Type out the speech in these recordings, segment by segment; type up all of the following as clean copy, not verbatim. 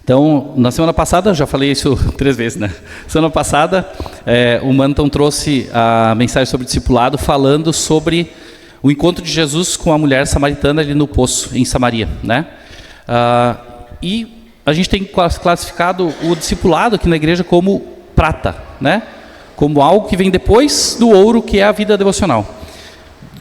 Então, na semana passada, já falei isso 3 vezes, né? Semana passada, o Manton trouxe a mensagem sobre discipulado, falando sobre o encontro de Jesus com a mulher samaritana ali no poço, em Samaria, né? E a gente tem classificado o discipulado aqui na igreja como prata, né? Como algo que vem depois do ouro, que é a vida devocional.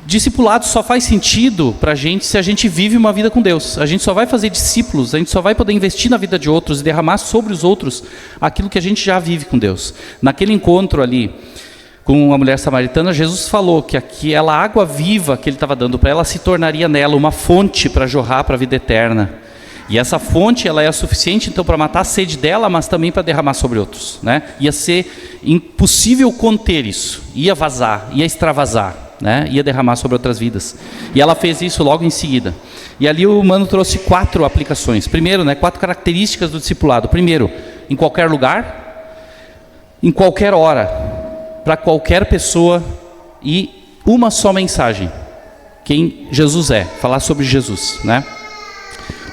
Discipulado só faz sentido para a gente se a gente vive uma vida com Deus. A gente só vai fazer discípulos, a gente só vai poder investir na vida de outros e derramar sobre os outros aquilo que a gente já vive com Deus. Naquele encontro ali com a mulher samaritana, Jesus falou que aquela água viva que ele estava dando para ela se tornaria nela uma fonte para jorrar para a vida eterna. E essa fonte, ela é suficiente então para matar a sede dela, mas também para derramar sobre outros, né? Ia ser impossível conter isso, ia vazar, ia extravasar, né? Ia derramar sobre outras vidas. E ela fez isso logo em seguida. E ali o Mano trouxe 4 aplicações. Primeiro, né, 4 características do discipulado. Primeiro, em qualquer lugar, em qualquer hora, para qualquer pessoa, e uma só mensagem: quem Jesus é, falar sobre Jesus, né?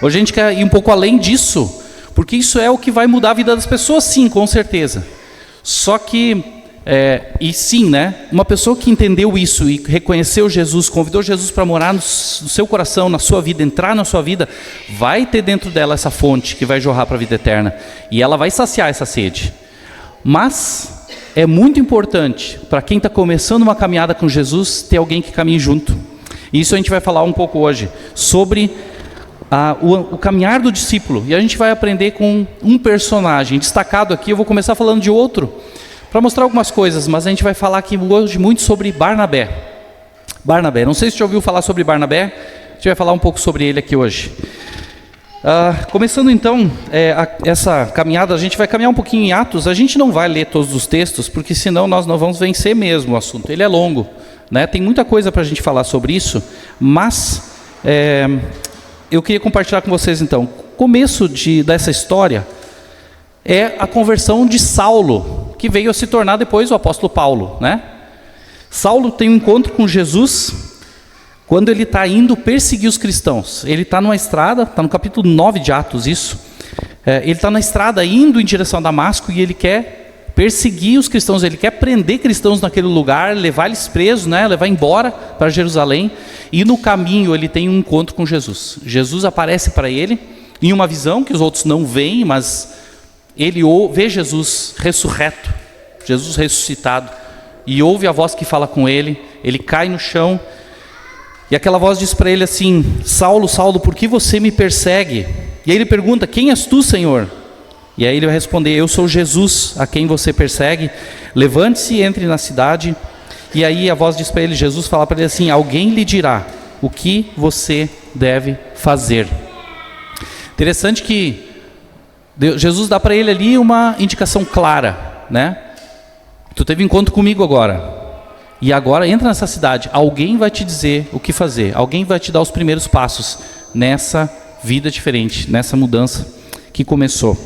Hoje a gente quer ir um pouco além disso, porque isso é o que vai mudar a vida das pessoas, sim, com certeza. Só que, e sim, né? Uma pessoa que entendeu isso e reconheceu Jesus, convidou Jesus para morar no seu coração, na sua vida, entrar na sua vida, vai ter dentro dela essa fonte que vai jorrar para a vida eterna. E ela vai saciar essa sede. Mas é muito importante, para quem está começando uma caminhada com Jesus, ter alguém que caminhe junto. E isso a gente vai falar um pouco hoje, sobre o caminhar do discípulo. E a gente vai aprender com um personagem destacado aqui. Eu vou começar falando de outro, para mostrar algumas coisas, mas a gente vai falar aqui hoje muito sobre Barnabé. Barnabé, não sei se você já ouviu falar sobre Barnabé, a gente vai falar um pouco sobre ele aqui hoje. Começando então essa caminhada, a gente vai caminhar um pouquinho em Atos. A gente não vai ler todos os textos, porque senão nós não vamos vencer mesmo o assunto. Ele é longo, né? Tem muita coisa para a gente falar sobre isso, mas eu queria compartilhar com vocês então. O começo dessa história é a conversão de Saulo, que veio a se tornar depois o apóstolo Paulo, né? Saulo tem um encontro com Jesus quando ele está indo perseguir os cristãos. Ele está numa estrada, está no capítulo 9 de Atos isso. Ele está na estrada indo em direção a Damasco e ele quer perseguir os cristãos, ele quer prender cristãos naquele lugar, levar eles presos, né? Levar embora para Jerusalém. E no caminho ele tem um encontro com Jesus. Jesus aparece para ele em uma visão que os outros não veem, mas ele vê Jesus ressurreto, Jesus ressuscitado, e ouve a voz que fala com ele. Ele cai no chão, e aquela voz diz para ele assim: Saulo, Saulo, por que você me persegue? E aí ele pergunta: quem és tu, Senhor? E aí ele vai responder: eu sou Jesus, a quem você persegue. Levante-se e entre na cidade. E aí a voz diz para ele, Jesus fala para ele assim: alguém lhe dirá o que você deve fazer. Interessante que Jesus dá para ele ali uma indicação clara, né? Tu teve encontro comigo agora, e agora entra nessa cidade, alguém vai te dizer o que fazer, alguém vai te dar os primeiros passos nessa vida diferente, nessa mudança que começou.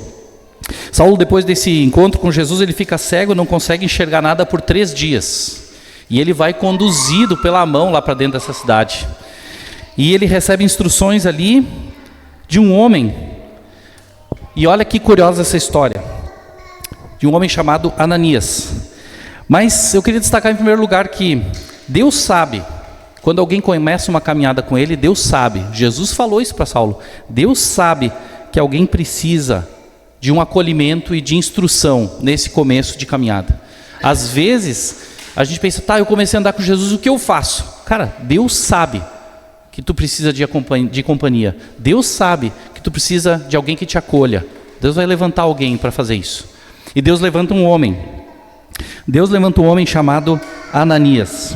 Saulo, depois desse encontro com Jesus, ele fica cego, não consegue enxergar nada por 3 dias, e ele vai conduzido pela mão lá para dentro dessa cidade, e ele recebe instruções ali de um homem. E olha que curiosa essa história, de um homem chamado Ananias. Mas eu queria destacar em primeiro lugar que Deus sabe, quando alguém começa uma caminhada com ele, Deus sabe, Jesus falou isso para Saulo, Deus sabe que alguém precisa de um acolhimento e de instrução nesse começo de caminhada. Às vezes, a gente pensa, tá, eu comecei a andar com Jesus, o que eu faço? Cara, Deus sabe que tu precisa de companhia. Deus sabe que tu precisa de alguém que te acolha. Deus vai levantar alguém para fazer isso. E Deus levanta um homem. Deus levanta um homem chamado Ananias.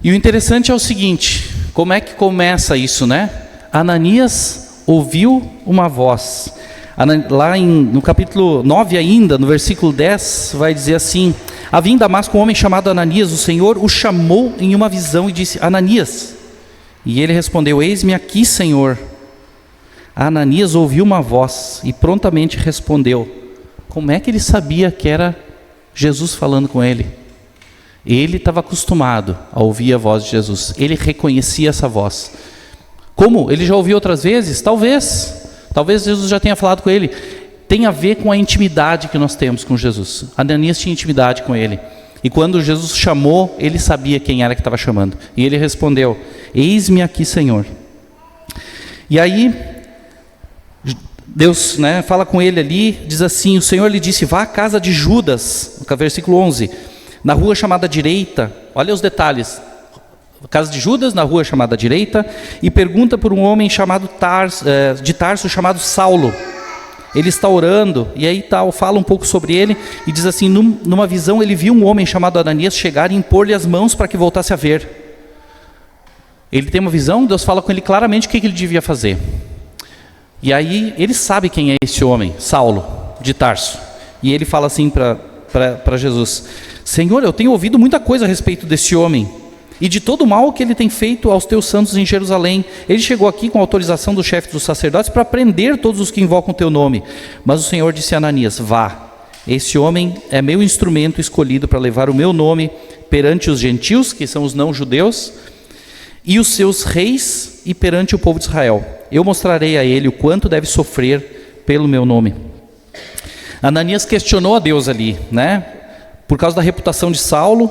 E o interessante é o seguinte, como é que começa isso, né? Ananias ouviu uma voz. Lá no capítulo 9 ainda, no versículo 10, vai dizer assim: havia em Damasco um homem chamado Ananias, o Senhor o chamou em uma visão e disse: Ananias. E ele respondeu: eis-me aqui, Senhor. Ananias ouviu uma voz e prontamente respondeu. Como é que ele sabia que era Jesus falando com ele? Ele estava acostumado a ouvir a voz de Jesus, ele reconhecia essa voz. Como? Ele já ouviu outras vezes? Talvez Talvez Jesus já tenha falado com ele. Tem a ver com a intimidade que nós temos com Jesus. Ananias tinha intimidade com ele. E quando Jesus chamou, ele sabia quem era que estava chamando. E ele respondeu: eis-me aqui, Senhor. E aí, Deus, fala com ele ali, diz assim: o Senhor lhe disse, vá à casa de Judas, versículo 11, na rua chamada direita, olha os detalhes, casa de Judas, na rua chamada direita, e pergunta por um homem chamado de Tarso, chamado Saulo. Ele está orando, e aí fala um pouco sobre ele, e diz assim: numa visão ele viu um homem chamado Ananias chegar e impor-lhe as mãos para que voltasse a ver. Ele tem uma visão, Deus fala com ele claramente o que ele devia fazer. E aí ele sabe quem é esse homem, Saulo, de Tarso. E ele fala assim para Jesus: Senhor, eu tenho ouvido muita coisa a respeito desse homem, e de todo o mal que ele tem feito aos teus santos em Jerusalém. Ele chegou aqui com autorização do chefe dos sacerdotes para prender todos os que invocam o teu nome. Mas o Senhor disse a Ananias: vá, esse homem é meu instrumento escolhido para levar o meu nome perante os gentios, que são os não-judeus, e os seus reis, e perante o povo de Israel. Eu mostrarei a ele o quanto deve sofrer pelo meu nome. Ananias questionou a Deus ali, por causa da reputação de Saulo,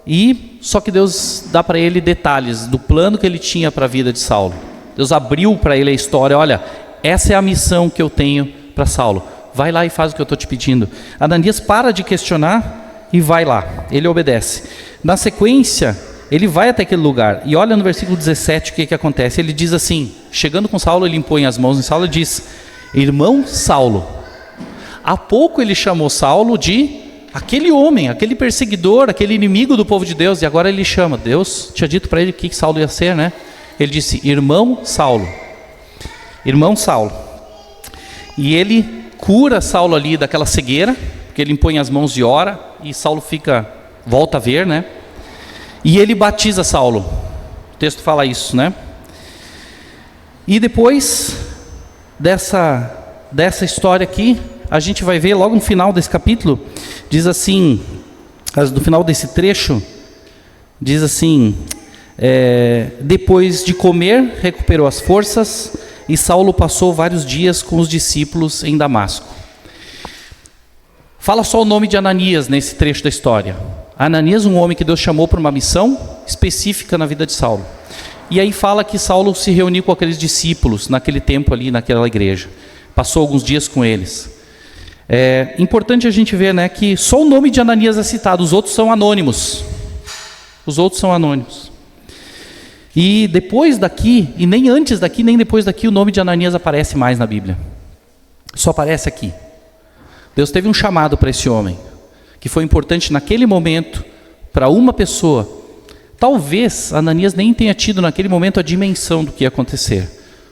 e só que Deus dá para ele detalhes do plano que ele tinha para a vida de Saulo. Deus abriu para ele a história: olha, essa é a missão que eu tenho para Saulo, vai lá e faz o que eu estou te pedindo. Ananias para de questionar e vai lá, ele obedece. Na sequência, ele vai até aquele lugar, e olha no versículo 17 o que acontece. Ele diz assim, chegando com Saulo, ele impõe as mãos em Saulo e diz: irmão Saulo. Há pouco ele chamou Saulo de aquele homem, aquele perseguidor, aquele inimigo do povo de Deus, e agora ele chama. Deus tinha dito para ele o que Saulo ia ser, Ele disse: irmão Saulo. Irmão Saulo. E ele cura Saulo ali daquela cegueira, porque ele impõe as mãos e ora, e Saulo volta a ver, E ele batiza Saulo. O texto fala isso, E depois dessa história aqui, a gente vai ver logo no final desse capítulo, diz assim, no final desse trecho, diz assim: depois de comer, recuperou as forças, e Saulo passou vários dias com os discípulos em Damasco. Fala só o nome de Ananias nesse trecho da história. Ananias, um homem que Deus chamou para uma missão específica na vida de Saulo. E aí fala que Saulo se reuniu com aqueles discípulos naquele tempo ali, naquela igreja. Passou alguns dias com eles. É importante a gente ver, que só o nome de Ananias é citado, os outros são anônimos. Os outros são anônimos. E depois daqui, e nem antes daqui, nem depois daqui, o nome de Ananias aparece mais na Bíblia. Só aparece aqui. Deus teve um chamado para esse homem, que foi importante naquele momento, para uma pessoa. Talvez Ananias nem tenha tido naquele momento a dimensão do que ia acontecer.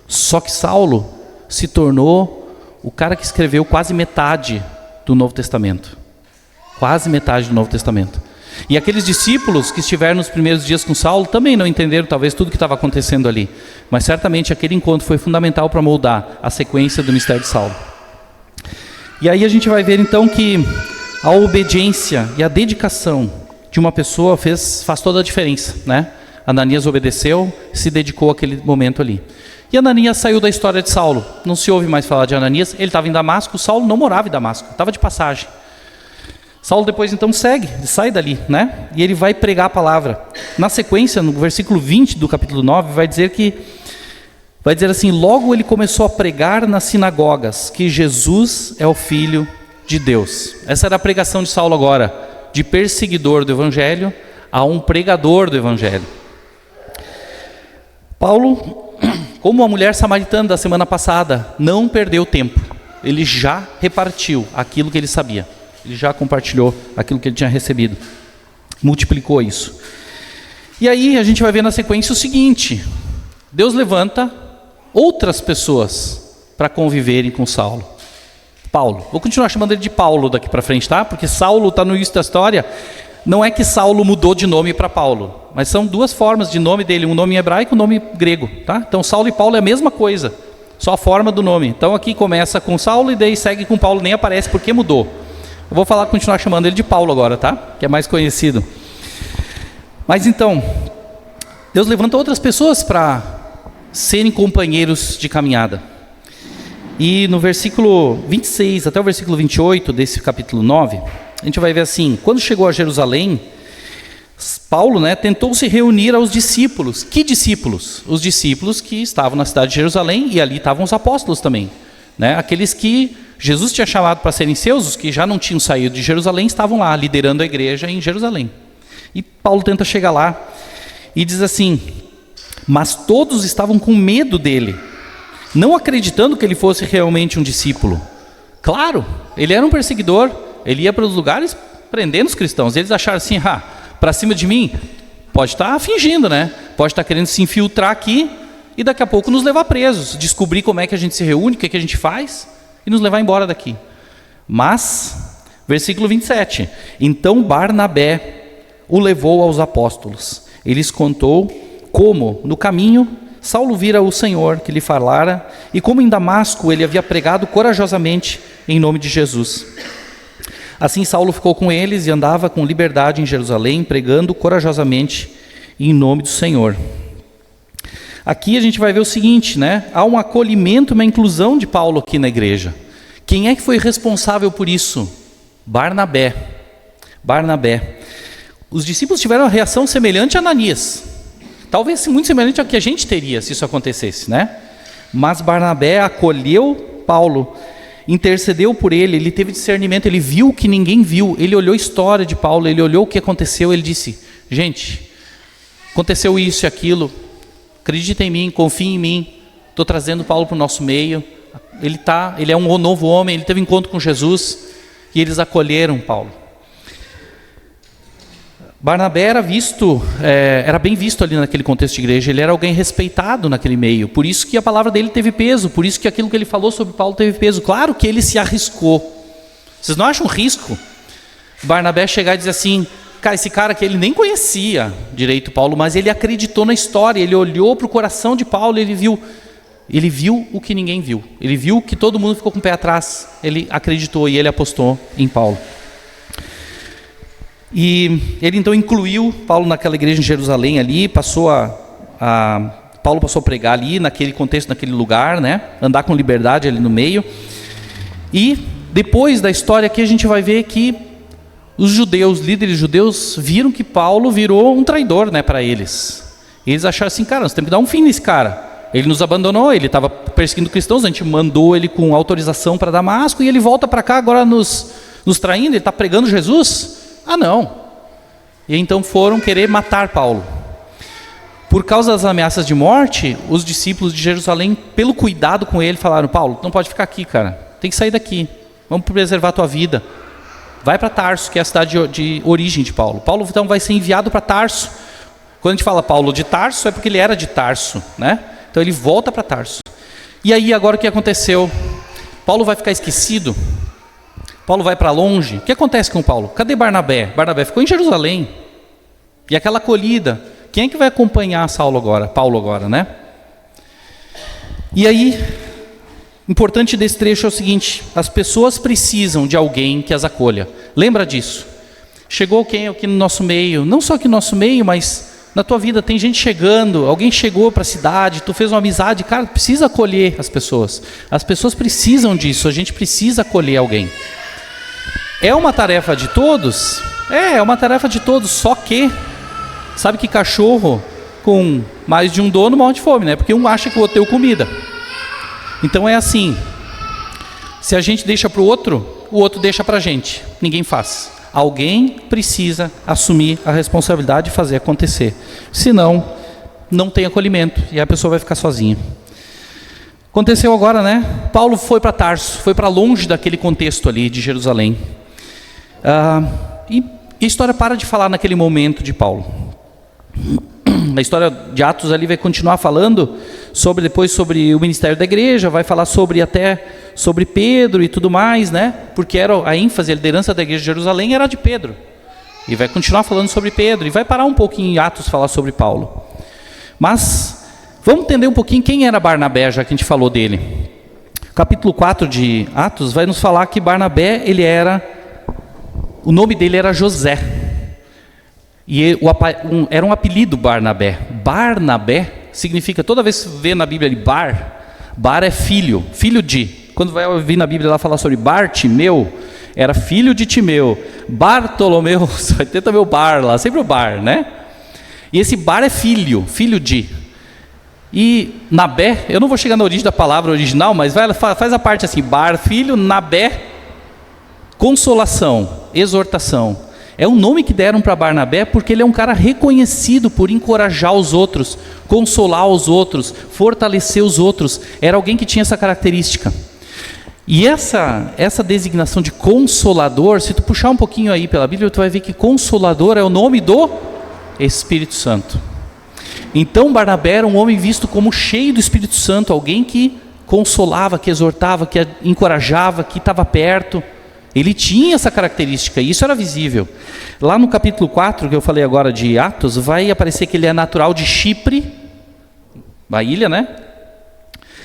Só que Saulo se tornou o cara que escreveu quase metade do Novo Testamento. Quase metade do Novo Testamento. E aqueles discípulos que estiveram nos primeiros dias com Saulo também não entenderam talvez tudo que estava acontecendo ali. Mas certamente aquele encontro foi fundamental para moldar a sequência do mistério de Saulo. E aí a gente vai ver então que a obediência e a dedicação de uma pessoa faz toda a diferença, Ananias obedeceu, se dedicou àquele momento ali. E Ananias saiu da história de Saulo. Não se ouve mais falar de Ananias. Ele estava em Damasco. Saulo não morava em Damasco, estava de passagem. Saulo depois então ele sai dali, E ele vai pregar a palavra. Na sequência, no versículo 20 do capítulo 9, vai dizer assim: logo ele começou a pregar nas sinagogas que Jesus é o Filho de Deus. Essa era a pregação de Saulo agora, de perseguidor do Evangelho a um pregador do Evangelho. Paulo, como a mulher samaritana da semana passada, não perdeu tempo. Ele já repartiu aquilo que ele sabia. Ele já compartilhou aquilo que ele tinha recebido. Multiplicou isso. E aí a gente vai ver na sequência o seguinte: Deus levanta outras pessoas para conviverem com Paulo. Vou continuar chamando ele de Paulo daqui para frente, Porque Saulo está no início da história. Não é que Saulo mudou de nome para Paulo, mas são duas formas de nome dele, um nome em hebraico e um nome grego, Então Saulo e Paulo é a mesma coisa, só a forma do nome. Então aqui começa com Saulo e daí segue com Paulo, nem aparece porque mudou. Eu vou continuar chamando ele de Paulo agora, Que é mais conhecido. Mas então, Deus levanta outras pessoas para serem companheiros de caminhada. E no versículo 26 até o versículo 28 desse capítulo 9, a gente vai ver assim: quando chegou a Jerusalém, Paulo, tentou se reunir aos discípulos. Que discípulos? Os discípulos que estavam na cidade de Jerusalém, e ali estavam os apóstolos também, aqueles que Jesus tinha chamado para serem seus, os que já não tinham saído de Jerusalém, estavam lá, liderando a igreja em Jerusalém. E Paulo tenta chegar lá e diz assim: mas todos estavam com medo dele, não acreditando que ele fosse realmente um discípulo. Claro, ele era um perseguidor, ele ia para os lugares prendendo os cristãos. Eles acharam assim: para cima de mim, pode estar fingindo, pode estar querendo se infiltrar aqui e daqui a pouco nos levar presos, descobrir como é que a gente se reúne, o que é que a gente faz e nos levar embora daqui. Mas, versículo 27, então Barnabé o levou aos apóstolos. Ele lhes contou como, no caminho, Saulo vira o Senhor que lhe falara, e como em Damasco ele havia pregado corajosamente em nome de Jesus. Assim Saulo ficou com eles e andava com liberdade em Jerusalém, pregando corajosamente em nome do Senhor. Aqui a gente vai ver o seguinte, há um acolhimento, uma inclusão de Paulo aqui na igreja. Quem é que foi responsável por isso? Barnabé. Os discípulos tiveram uma reação semelhante a Ananias. Talvez muito semelhante ao que a gente teria se isso acontecesse, Mas Barnabé acolheu Paulo, intercedeu por ele, ele teve discernimento, ele viu o que ninguém viu, ele olhou a história de Paulo, ele olhou o que aconteceu, ele disse: gente, aconteceu isso e aquilo, acredita em mim, confia em mim, estou trazendo Paulo para o nosso meio, ele é um novo homem, ele teve encontro com Jesus, e eles acolheram Paulo. Barnabé era bem visto ali naquele contexto de igreja, ele era alguém respeitado naquele meio, por isso que a palavra dele teve peso, por isso que aquilo que ele falou sobre Paulo teve peso. Claro que ele se arriscou. Vocês não acham risco Barnabé chegar e dizer assim: esse cara que ele nem conhecia direito Paulo, mas ele acreditou na história, ele olhou para o coração de Paulo, ele viu o que ninguém viu, ele viu que todo mundo ficou com o pé atrás, ele acreditou e ele apostou em Paulo. E ele então incluiu Paulo naquela igreja em Jerusalém ali, Paulo passou a pregar ali, naquele contexto, naquele lugar, andar com liberdade ali no meio. E depois da história aqui a gente vai ver que os líderes judeus, viram que Paulo virou um traidor, para eles. E eles acharam assim: cara, nós temos que dar um fim nesse cara. Ele nos abandonou, ele estava perseguindo cristãos, a gente mandou ele com autorização para Damasco, e ele volta para cá agora nos traindo, ele está pregando Jesus? Não. E então foram querer matar Paulo. Por causa das ameaças de morte, os discípulos de Jerusalém, pelo cuidado com ele, falaram: Paulo, não pode ficar aqui, cara, tem que sair daqui, vamos preservar a tua vida, vai para Tarso, que é a cidade de origem de Paulo. Paulo então vai ser enviado para Tarso. Quando a gente fala Paulo de Tarso, é porque ele era de Tarso, Então ele volta para Tarso. E aí agora o que aconteceu? Paulo vai ficar esquecido? Paulo vai para longe? O que acontece com Paulo? Cadê Barnabé? Barnabé ficou em Jerusalém. E aquela acolhida, quem é que vai acompanhar Paulo agora, E aí, importante desse trecho é o seguinte: as pessoas precisam de alguém que as acolha. Lembra disso. Chegou quem aqui no nosso meio, não só aqui no nosso meio, mas na tua vida tem gente chegando, alguém chegou para a cidade, tu fez uma amizade, cara, precisa acolher as pessoas. As pessoas precisam disso, a gente precisa acolher alguém. É uma tarefa de todos? É uma tarefa de todos, só que, sabe que cachorro com mais de um dono morre de fome, Porque um acha que o outro deu comida. Então é assim, se a gente deixa para o outro deixa para a gente, ninguém faz. Alguém precisa assumir a responsabilidade de fazer acontecer, senão não tem acolhimento e a pessoa vai ficar sozinha. Aconteceu agora, Paulo foi para Tarso, foi para longe daquele contexto ali de Jerusalém. E a história para de falar naquele momento de Paulo. A história de Atos ali vai continuar falando depois sobre o ministério da igreja, vai falar até sobre Pedro e tudo mais, Porque era a ênfase, a liderança da igreja de Jerusalém era de Pedro. E vai continuar falando sobre Pedro, e vai parar um pouquinho em Atos falar sobre Paulo. Mas vamos entender um pouquinho quem era Barnabé, já que a gente falou dele. Capítulo 4 de Atos vai nos falar que Barnabé, o nome dele era José. E era um apelido Barnabé. Barnabé significa, toda vez que vê na Bíblia ali, bar é filho de. quando vai ouvir na Bíblia lá falar sobre Bartimeu, era filho de Timeu. Bartolomeu, vai ter também o Bar lá, sempre o Bar, né? E esse Bar é filho de. E Nabé, eu não vou chegar na origem da palavra original, mas faz a parte assim, Bar, filho, Nabé, consolação, exortação. É um nome que deram para Barnabé porque ele é um cara reconhecido por encorajar os outros, consolar os outros, fortalecer os outros. Era alguém que tinha essa característica. E essa designação de consolador, se tu puxar um pouquinho aí pela Bíblia, tu vai ver que consolador é o nome do Espírito Santo. Então Barnabé era um homem visto como cheio do Espírito Santo, alguém que consolava, que exortava, que encorajava, que estava perto. Ele tinha essa característica, e isso era visível. Lá no capítulo 4, que eu falei agora de Atos, vai aparecer que ele é natural de Chipre, a ilha, né?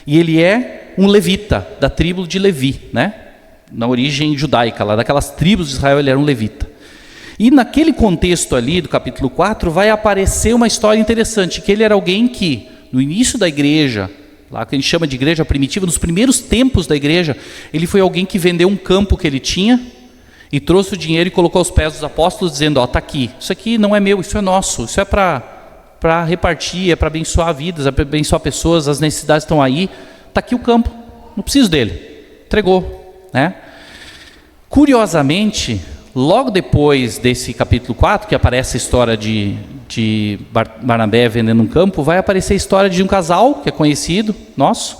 E ele é um levita, da tribo de Levi, né? Na origem judaica, lá daquelas tribos de Israel, ele era um levita. E naquele contexto ali do capítulo 4, vai aparecer uma história interessante, que ele era alguém que, no início da igreja, lá que a gente chama de igreja primitiva, nos primeiros tempos da igreja, ele foi alguém que vendeu um campo que ele tinha, e trouxe o dinheiro e colocou aos pés dos apóstolos, dizendo, está aqui, isso aqui não é meu, isso é nosso, isso é para repartir, é para abençoar vidas, é para abençoar pessoas, as necessidades estão aí, está aqui o campo, não preciso dele, entregou, né? Curiosamente, logo depois desse capítulo 4, que aparece a história de Barnabé vendendo um campo, vai aparecer a história de um casal, que é conhecido, nosso,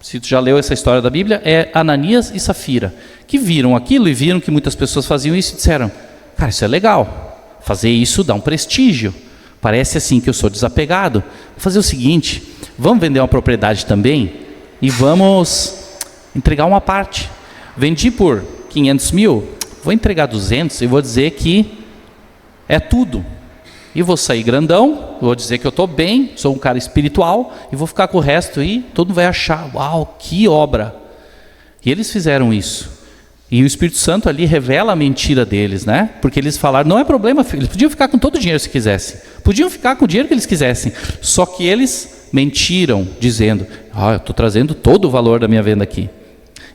se tu já leu essa história da Bíblia, é Ananias e Safira, que viram aquilo e viram que muitas pessoas faziam isso e disseram, cara, isso é legal, fazer isso dá um prestígio, parece assim que eu sou desapegado, vou fazer o seguinte, vamos vender uma propriedade também e vamos entregar uma parte, vendi por 500 mil, vou entregar 200 e vou dizer que é tudo. E vou sair grandão, vou dizer que eu estou bem, sou um cara espiritual, e vou ficar com o resto e todo mundo vai achar, uau, que obra. E eles fizeram isso. E o Espírito Santo ali revela a mentira deles, né? Porque eles falaram, não é problema, eles podiam ficar com todo o dinheiro se quisessem. Podiam ficar com o dinheiro que eles quisessem. Só que eles mentiram, dizendo, eu estou trazendo todo o valor da minha venda aqui.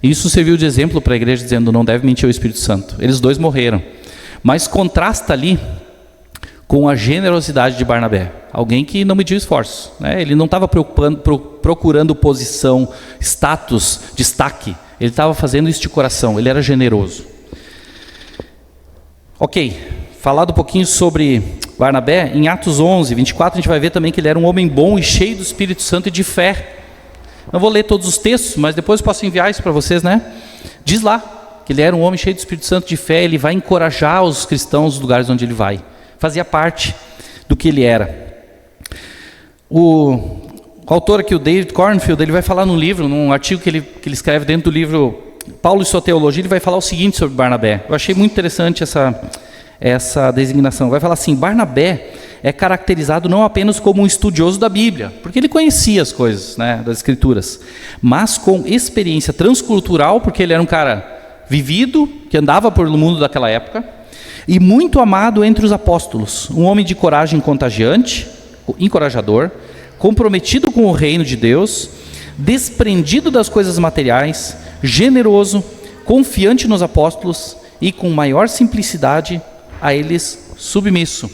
E isso serviu de exemplo para a igreja, dizendo, não deve mentir ao Espírito Santo. Eles dois morreram. Mas contrasta ali com a generosidade de Barnabé. Alguém que não mediu esforços, né? Ele não estava procurando posição, status, destaque. Ele estava fazendo isso de coração, ele era generoso. Ok, falado um pouquinho sobre Barnabé, em Atos 11, 24, a gente vai ver também que ele era um homem bom e cheio do Espírito Santo e de fé. Não vou ler todos os textos, mas depois eu posso enviar isso para vocês, né? Diz lá que ele era um homem cheio do Espírito Santo e de fé, ele vai encorajar os cristãos nos lugares onde ele vai. Fazia parte do que ele era. O autor aqui, o David Cornfield, ele vai falar num livro, num artigo que ele escreve dentro do livro Paulo e sua Teologia, ele vai falar o seguinte sobre Barnabé. Eu achei muito interessante essa designação. Vai falar assim, Barnabé é caracterizado não apenas como um estudioso da Bíblia, porque ele conhecia as coisas, né, das Escrituras, mas com experiência transcultural, porque ele era um cara vivido, que andava pelo mundo daquela época, e muito amado entre os apóstolos, um homem de coragem contagiante, encorajador, comprometido com o reino de Deus, desprendido das coisas materiais, generoso, confiante nos apóstolos e com maior simplicidade a eles submisso.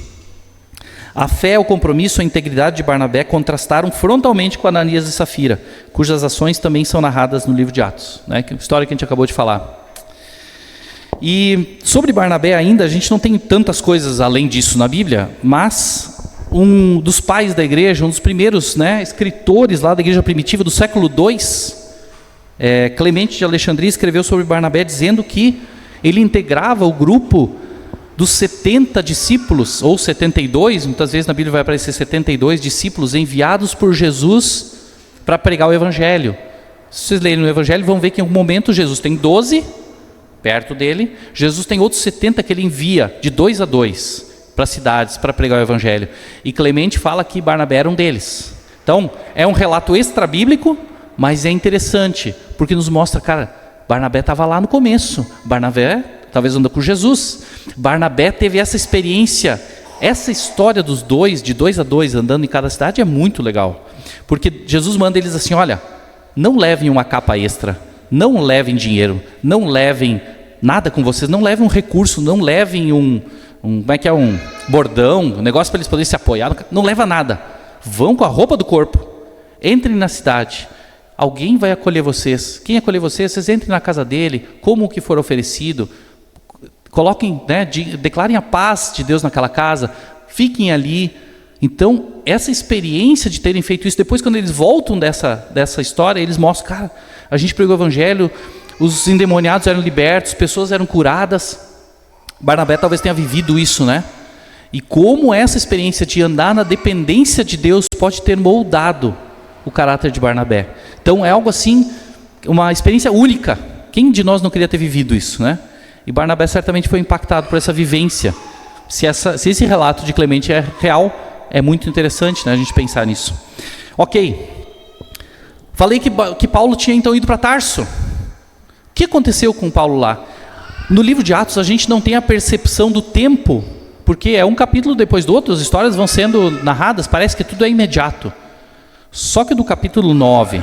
A fé, o compromisso, a integridade de Barnabé contrastaram frontalmente com Ananias e Safira, cujas ações também são narradas no livro de Atos, né? Que é a história que a gente acabou de falar. E sobre Barnabé ainda, a gente não tem tantas coisas além disso na Bíblia, mas um dos pais da igreja, um dos primeiros, né, escritores lá da igreja primitiva do século II, Clemente de Alexandria, escreveu sobre Barnabé dizendo que ele integrava o grupo dos 70 discípulos, ou 72, muitas vezes na Bíblia vai aparecer 72 discípulos enviados por Jesus para pregar o Evangelho. Se vocês lerem no Evangelho, vão ver que em algum momento Jesus tem 12 perto dele, Jesus tem outros 70 que ele envia de 2 a 2 para cidades para pregar o Evangelho. E Clemente fala que Barnabé era um deles. Então, é um relato extra-bíblico, mas é interessante, porque nos mostra, cara, Barnabé estava lá no começo. Barnabé talvez andou com Jesus. Barnabé teve essa experiência, essa história dos dois, de 2 a 2, andando em cada cidade, é muito legal. Porque Jesus manda eles assim, olha, não levem uma capa extra, não levem dinheiro, não levem nada com vocês, não levem um recurso, não levem um bordão, um negócio para eles poderem se apoiar, não leva nada. Vão com a roupa do corpo, entrem na cidade, alguém vai acolher vocês. Quem acolher vocês, vocês entrem na casa dele, como o que for oferecido, coloquem, declarem a paz de Deus naquela casa, fiquem ali. Então, essa experiência de terem feito isso, depois quando eles voltam dessa história, eles mostram, cara, a gente pregou o evangelho, os endemoniados eram libertos, pessoas eram curadas. Barnabé talvez tenha vivido isso, né? E como essa experiência de andar na dependência de Deus pode ter moldado o caráter de Barnabé. Então é algo assim, uma experiência única. Quem de nós não queria ter vivido isso, né? E Barnabé certamente foi impactado por essa vivência. Se esse relato de Clemente é real, é muito interessante, né, a gente pensar nisso. Ok. Falei que Paulo tinha então ido para Tarso. O que aconteceu com Paulo lá? No livro de Atos a gente não tem a percepção do tempo, porque é um capítulo depois do outro, as histórias vão sendo narradas, parece que tudo é imediato. Só que do capítulo 9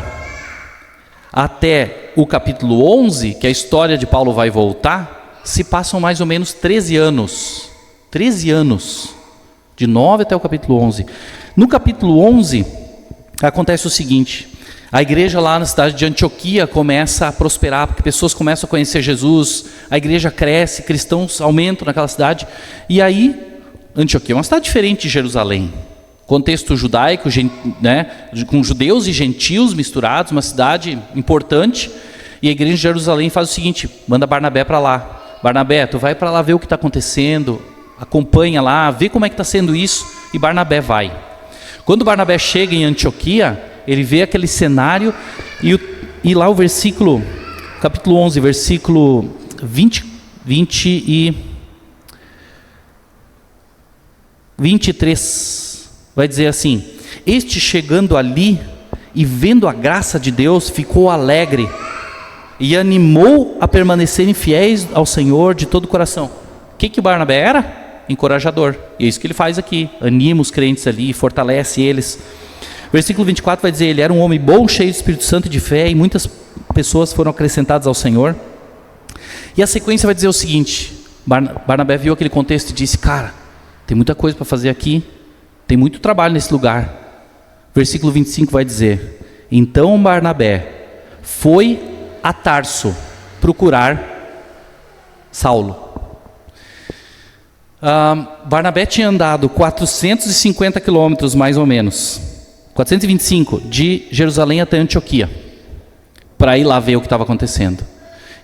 até o capítulo 11, que a história de Paulo vai voltar, se passam mais ou menos 13 anos. 13 anos. De 9 até o capítulo 11. No capítulo 11, acontece o seguinte: a igreja lá na cidade de Antioquia começa a prosperar, porque pessoas começam a conhecer Jesus, a igreja cresce, cristãos aumentam naquela cidade. E aí, Antioquia é uma cidade diferente de Jerusalém. Contexto judaico, né, com judeus e gentios misturados, uma cidade importante. E a igreja de Jerusalém faz o seguinte: manda Barnabé para lá. Barnabé, tu vai para lá ver o que está acontecendo, acompanha lá, vê como é que está sendo isso. E Barnabé vai. Quando Barnabé chega em Antioquia, ele vê aquele cenário e lá o versículo, capítulo 11, versículo 23, vai dizer assim: este chegando ali e vendo a graça de Deus, ficou alegre e animou a permanecerem fiéis ao Senhor de todo o coração. O que Barnabé era? Encorajador. E é isso que ele faz aqui, anima os crentes ali, fortalece eles. Versículo 24 vai dizer: ele era um homem bom, cheio do Espírito Santo e de fé, e muitas pessoas foram acrescentadas ao Senhor. E a sequência vai dizer o seguinte: Barnabé viu aquele contexto e disse: cara, tem muita coisa para fazer aqui, tem muito trabalho nesse lugar. Versículo 25 vai dizer: então Barnabé foi a Tarso procurar Saulo. Barnabé tinha andado 450 quilômetros mais ou menos, 425, de Jerusalém até Antioquia, para ir lá ver o que estava acontecendo.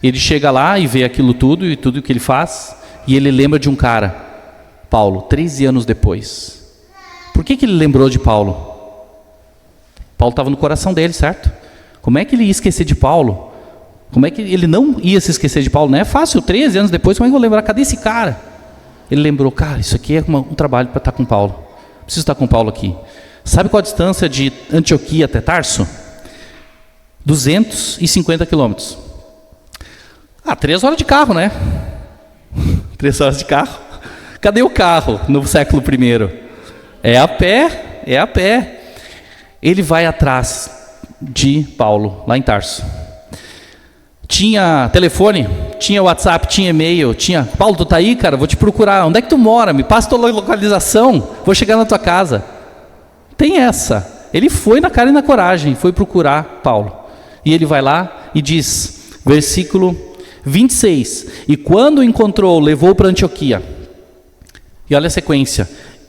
Ele chega lá e vê aquilo tudo e tudo que ele faz, e ele lembra de um cara, Paulo, 13 anos depois. Por que ele lembrou de Paulo? Paulo estava no coração dele, certo? Como é que ele ia esquecer de Paulo? Como é que ele não ia se esquecer de Paulo? Não é fácil, 13 anos depois, como é que eu vou lembrar? Cadê esse cara? Ele lembrou: cara, isso aqui é um trabalho para estar com Paulo. Preciso estar com Paulo aqui. Sabe qual a distância de Antioquia até Tarso? 250 quilômetros. 3 horas de carro, né? 3 horas de carro. Cadê o carro no século I? É a pé. Ele vai atrás de Paulo, lá em Tarso. Tinha telefone, tinha WhatsApp, tinha e-mail, tinha: Paulo, tu tá aí, cara? Vou te procurar. Onde é que tu mora? Me passa tua localização, vou chegar na tua casa. Tem essa. Ele foi na cara e na coragem, foi procurar Paulo. E ele vai lá e diz, versículo 26: e quando o encontrou, levou para Antioquia. E olha a sequência: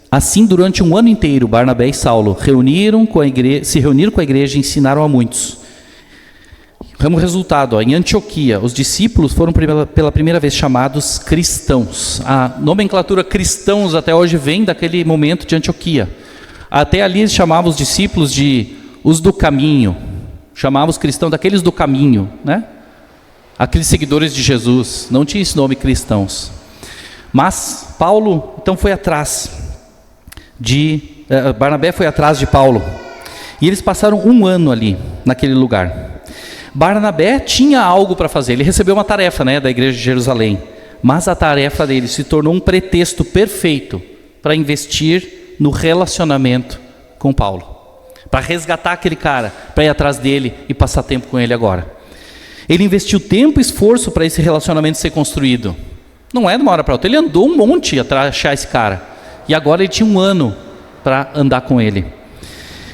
assim, durante um ano inteiro, Barnabé e Saulo se reuniram com a igreja e ensinaram a muitos. Como resultado, em Antioquia, os discípulos foram pela primeira vez chamados cristãos. A nomenclatura cristãos até hoje vem daquele momento de Antioquia. Até ali eles chamavam os discípulos de os do caminho. Chamavam os cristãos daqueles do caminho, né? Aqueles seguidores de Jesus. Não tinha esse nome cristãos. Mas Paulo então foi atrás Barnabé foi atrás de Paulo. E eles passaram um ano ali, naquele lugar. Barnabé tinha algo para fazer, ele recebeu uma tarefa, né, da igreja de Jerusalém, mas a tarefa dele se tornou um pretexto perfeito para investir no relacionamento com Paulo, para resgatar aquele cara, para ir atrás dele e passar tempo com ele agora. Ele investiu tempo e esforço para esse relacionamento ser construído. Não é de uma hora para outra. Ele andou um monte para achar esse cara. E agora ele tinha 1 ano para andar com ele.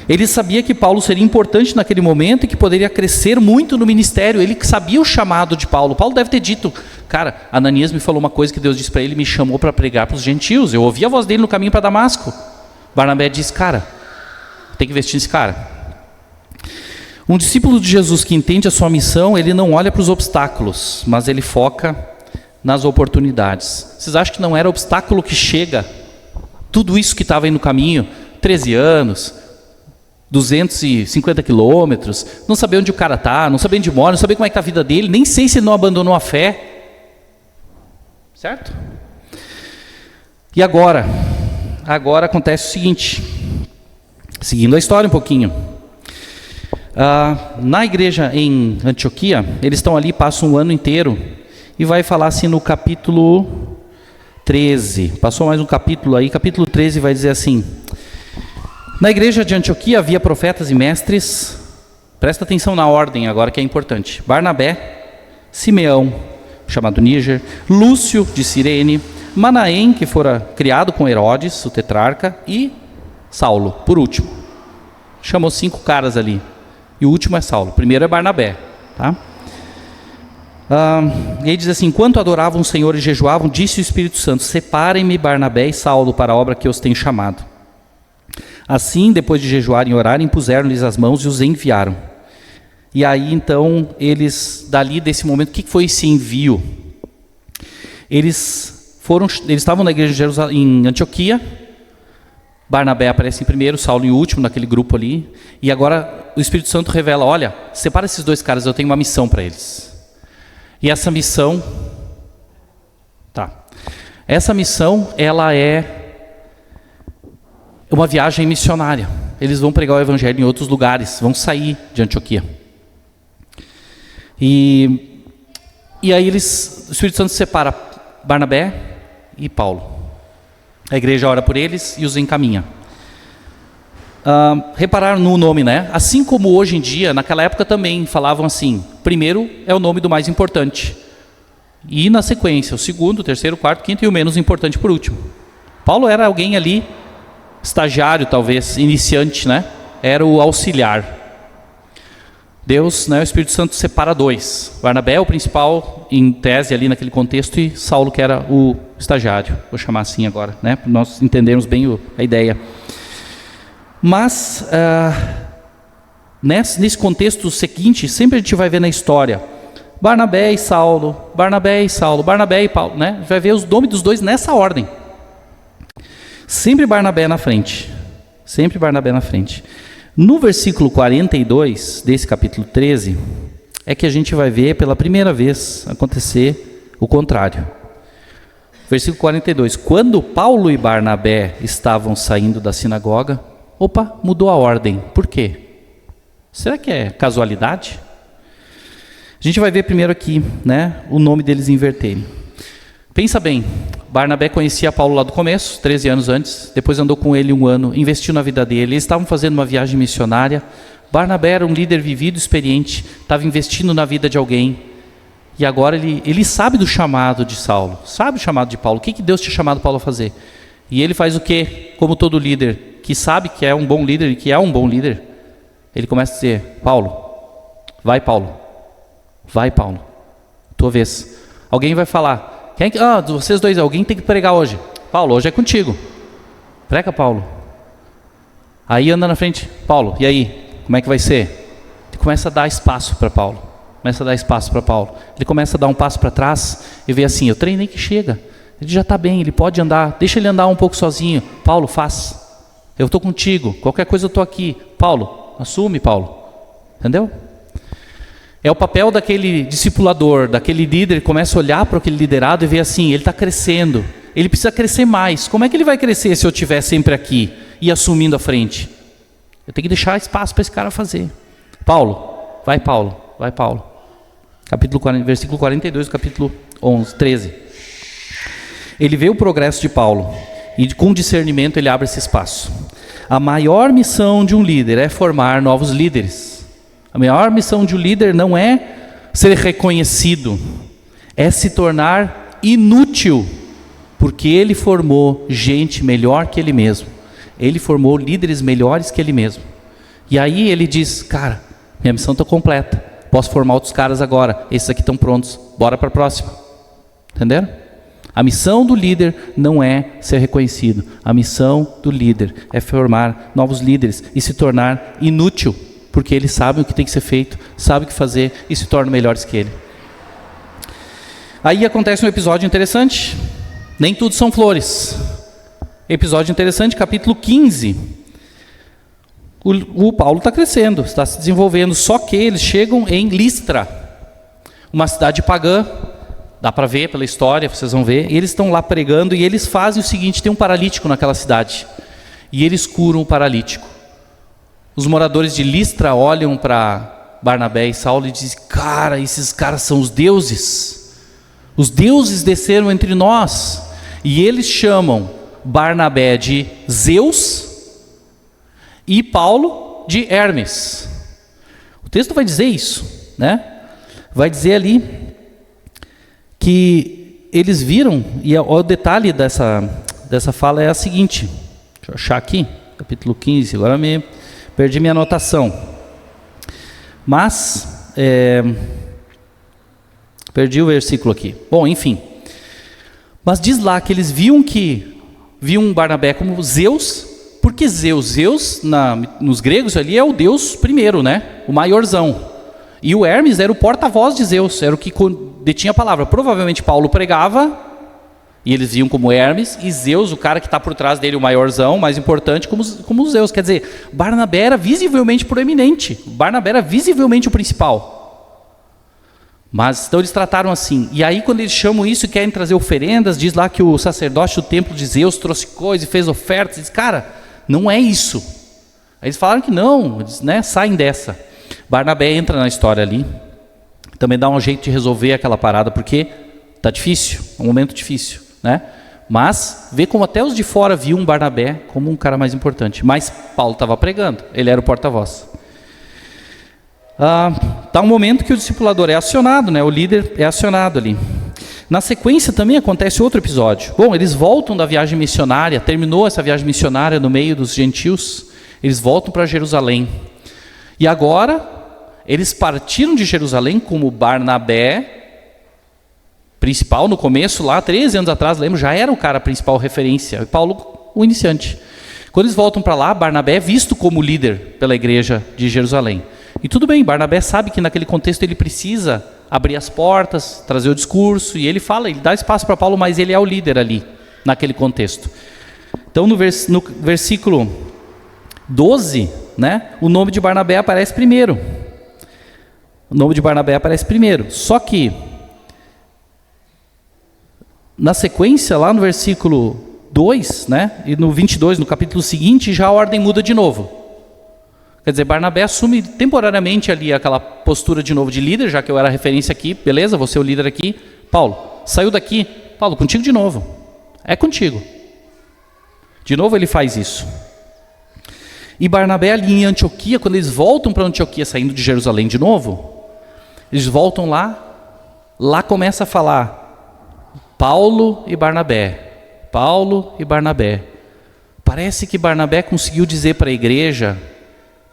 Ele sabia que Paulo seria importante naquele momento e que poderia crescer muito no ministério. Ele sabia o chamado de Paulo. Paulo deve ter dito, cara, Ananias me falou uma coisa que Deus disse para ele, me chamou para pregar para os gentios. Eu ouvi a voz dele no caminho para Damasco. Barnabé disse, cara, tem que investir nesse cara. Um discípulo de Jesus que entende a sua missão, ele não olha para os obstáculos, mas ele foca nas oportunidades. Vocês acham que não era obstáculo que chega? Tudo isso que estava aí no caminho, 13 anos, 250 quilômetros, não saber onde o cara está, não saber onde mora, não saber como é que está a vida dele, nem sei se ele não abandonou a fé. Certo? E agora? Agora acontece o seguinte, seguindo a história um pouquinho. Na igreja em Antioquia, eles estão ali, passam um ano inteiro, e vai falar assim no capítulo 13, passou mais um capítulo aí, capítulo 13 vai dizer assim, na igreja de Antioquia havia profetas e mestres, presta atenção na ordem agora que é importante, Barnabé, Simeão, chamado Níger, Lúcio de Cirene, Manaém, que fora criado com Herodes, o tetrarca, e Saulo, por último. Chamou 5 caras ali, e o último é Saulo, o primeiro é Barnabé, tá? E aí diz assim, enquanto adoravam o Senhor e jejuavam, disse o Espírito Santo, separem-me Barnabé e Saulo para a obra que eu os tenho chamado. Assim, depois de jejuarem e orarem, puseram-lhes as mãos e os enviaram. E aí então, eles, dali desse momento, o que foi esse envio? Eles estavam na igreja de Jerusalém, em Antioquia, Barnabé aparece em primeiro, Saulo em último, naquele grupo ali, e agora o Espírito Santo revela, olha, separa esses 2 caras, eu tenho uma missão para eles. E essa missão, essa missão, ela é uma viagem missionária. Eles vão pregar o evangelho em outros lugares, vão sair de Antioquia. E aí o Espírito Santo separa Barnabé e Paulo. A igreja ora por eles e os encaminha. Repararam no nome, né? Assim como hoje em dia, naquela época também falavam assim, primeiro é o nome do mais importante. E na sequência, o segundo, o terceiro, o quarto, o quinto e o menos importante por último. Paulo era alguém ali, estagiário talvez, iniciante, né? Era o auxiliar. Deus, né, o Espírito Santo separa 2. Barnabé é o principal em tese ali naquele contexto e Saulo que era o estagiário. Vou chamar assim agora, né? Para nós entendermos bem a ideia. Mas, nesse contexto seguinte, sempre a gente vai ver na história, Barnabé e Saulo, Barnabé e Saulo, Barnabé e Paulo, né? A gente vai ver os nomes dos 2 nessa ordem. Sempre Barnabé na frente, sempre Barnabé na frente. No versículo 42 desse capítulo 13, é que a gente vai ver pela primeira vez acontecer o contrário. Versículo 42, quando Paulo e Barnabé estavam saindo da sinagoga, mudou a ordem. Por quê? Será que é casualidade? A gente vai ver primeiro aqui, né, o nome deles inverterem. Pensa bem, Barnabé conhecia Paulo lá do começo, 13 anos antes, depois andou com ele 1 ano, investiu na vida dele, eles estavam fazendo uma viagem missionária, Barnabé era um líder vivido, experiente, estava investindo na vida de alguém, e agora ele sabe do chamado de Saulo, sabe o chamado de Paulo, o que Deus tinha chamado Paulo a fazer, e ele faz o quê? Como todo líder, que sabe que é um bom líder e que é um bom líder, ele começa a dizer, Paulo, vai Paulo, tua vez, alguém vai falar, vocês 2, alguém tem que pregar hoje. Paulo, hoje é contigo. Prega, Paulo. Aí anda na frente. Paulo, e aí? Como é que vai ser? Ele começa a dar espaço para Paulo. Ele começa a dar um passo para trás e vê assim, eu treinei que chega. Ele já está bem, ele pode andar. Deixa ele andar um pouco sozinho. Paulo, faz. Eu estou contigo. Qualquer coisa eu estou aqui. Paulo, assume, Paulo. Entendeu? É o papel daquele discipulador, daquele líder, que começa a olhar para aquele liderado e ver assim, ele está crescendo, ele precisa crescer mais. Como é que ele vai crescer se eu estiver sempre aqui e assumindo a frente? Eu tenho que deixar espaço para esse cara fazer. Paulo. Versículo 42 do capítulo 13. Ele vê o progresso de Paulo e com discernimento ele abre esse espaço. A maior missão de um líder é formar novos líderes. A maior missão de um líder não é ser reconhecido, é se tornar inútil, porque ele formou gente melhor que ele mesmo. Ele formou líderes melhores que ele mesmo. E aí ele diz, cara, minha missão está completa. Posso formar outros caras agora. Esses aqui estão prontos. Bora para a próxima. Entenderam? A missão do líder não é ser reconhecido. A missão do líder é formar novos líderes e se tornar inútil, porque eles sabem o que tem que ser feito, sabem o que fazer e se tornam melhores que ele. Aí acontece um episódio interessante. Nem tudo são flores. Episódio interessante, capítulo 15. O Paulo está crescendo, está se desenvolvendo, só que eles chegam em Listra, uma cidade pagã. Dá para ver pela história, vocês vão ver. Eles estão lá pregando e eles fazem o seguinte, tem um paralítico naquela cidade. E eles curam o paralítico. Os moradores de Listra olham para Barnabé e Saulo e dizem, cara, esses caras são os deuses. Os deuses desceram entre nós. E eles chamam Barnabé de Zeus e Paulo de Hermes. O texto vai dizer isso, né? Vai dizer ali que eles viram, e o detalhe dessa fala é a seguinte, deixa eu achar aqui, capítulo 15, agora perdi minha anotação, mas perdi o versículo aqui. Bom, enfim, mas diz lá que eles viam Barnabé como Zeus, porque Zeus nos gregos ali é o deus primeiro, né? O maiorzão. E o Hermes era o porta-voz de Zeus, era o que detinha a palavra. Provavelmente Paulo pregava, e eles viam como Hermes, e Zeus, o cara que está por trás dele, o maiorzão, mais importante, como Zeus. Quer dizer, Barnabé era visivelmente proeminente, Barnabé era visivelmente o principal. Mas, então eles trataram assim. E aí quando eles chamam isso e querem trazer oferendas, diz lá que o sacerdote do templo de Zeus trouxe coisas e fez ofertas. Diz, cara, não é isso. Aí eles falaram que não, eles, né, saem dessa. Barnabé entra na história ali, também dá um jeito de resolver aquela parada, porque está difícil, é um momento difícil, né? Mas vê como até os de fora viam Barnabé como um cara mais importante. Mas Paulo estava pregando, ele era o porta-voz. Tá um momento que o discipulador é acionado, né? O líder é acionado ali. Na sequência também acontece outro episódio. Bom, eles voltam da viagem missionária, terminou essa viagem missionária no meio dos gentios, eles voltam para Jerusalém. E agora, eles partiram de Jerusalém como Barnabé, principal no começo, lá 13 anos atrás, lembro, já era o cara principal referência, e Paulo o iniciante. Quando eles voltam para lá, Barnabé é visto como líder pela igreja de Jerusalém. E tudo bem, Barnabé sabe que naquele contexto ele precisa abrir as portas, trazer o discurso, e ele fala, ele dá espaço para Paulo, mas ele é o líder ali, naquele contexto. Então no versículo 12, né, o nome de Barnabé aparece primeiro. O nome de Barnabé aparece primeiro. Só que, na sequência, lá no versículo 2, né, e no 22, no capítulo seguinte, já a ordem muda de novo. Quer dizer, Barnabé assume temporariamente ali aquela postura de novo de líder, já que eu era referência aqui, beleza, você é o líder aqui. Paulo, saiu daqui. Paulo, contigo de novo. É contigo. De novo ele faz isso. E Barnabé ali em Antioquia, quando eles voltam para Antioquia, saindo de Jerusalém de novo, eles voltam lá começa a falar Paulo e Barnabé, Paulo e Barnabé. Parece que Barnabé conseguiu dizer para a igreja,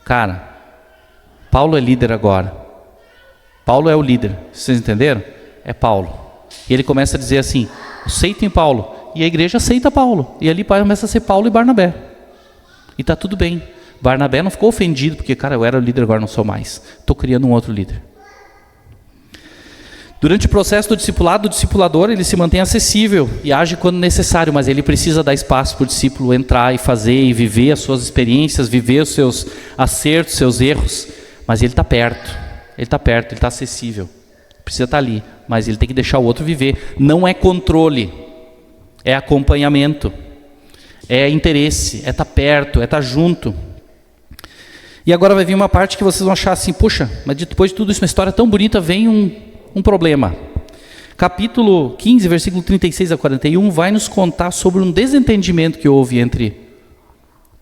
cara, Paulo é líder agora, Paulo é o líder, vocês entenderam? É Paulo. E ele começa a dizer assim, aceitem Paulo, e a igreja aceita Paulo, e ali começa a ser Paulo e Barnabé, e está tudo bem. Barnabé não ficou ofendido, porque, cara, eu era o líder, agora não sou mais. Estou criando um outro líder. Durante o processo do discipulado, o discipulador, ele se mantém acessível e age quando necessário, mas ele precisa dar espaço para o discípulo entrar e fazer e viver as suas experiências, viver os seus acertos, seus erros, mas ele está perto, ele está acessível. Precisa estar ali, mas ele tem que deixar o outro viver. Não é controle, é acompanhamento, é interesse, é estar perto, é estar junto. E agora vai vir uma parte que vocês vão achar assim, puxa, mas depois de tudo isso, uma história tão bonita, vem um problema. Capítulo 15, versículo 36 a 41, vai nos contar sobre um desentendimento que houve entre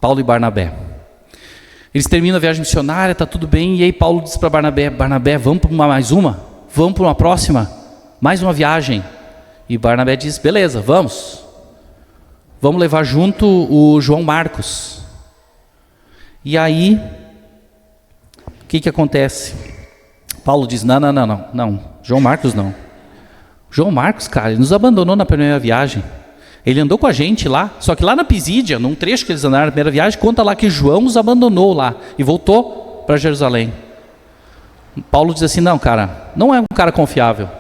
Paulo e Barnabé. Eles terminam a viagem missionária, está tudo bem, e aí Paulo diz para Barnabé, vamos para mais uma? Vamos para uma próxima? Mais uma viagem? E Barnabé diz, beleza, vamos. Vamos levar junto o João Marcos. E aí, o que acontece? Paulo diz, não, João Marcos não. João Marcos, cara, ele nos abandonou na primeira viagem. Ele andou com a gente lá, só que lá na Pisídia, num trecho que eles andaram na primeira viagem, conta lá que João os abandonou lá e voltou para Jerusalém. Paulo diz assim, não, cara, não é um cara confiável,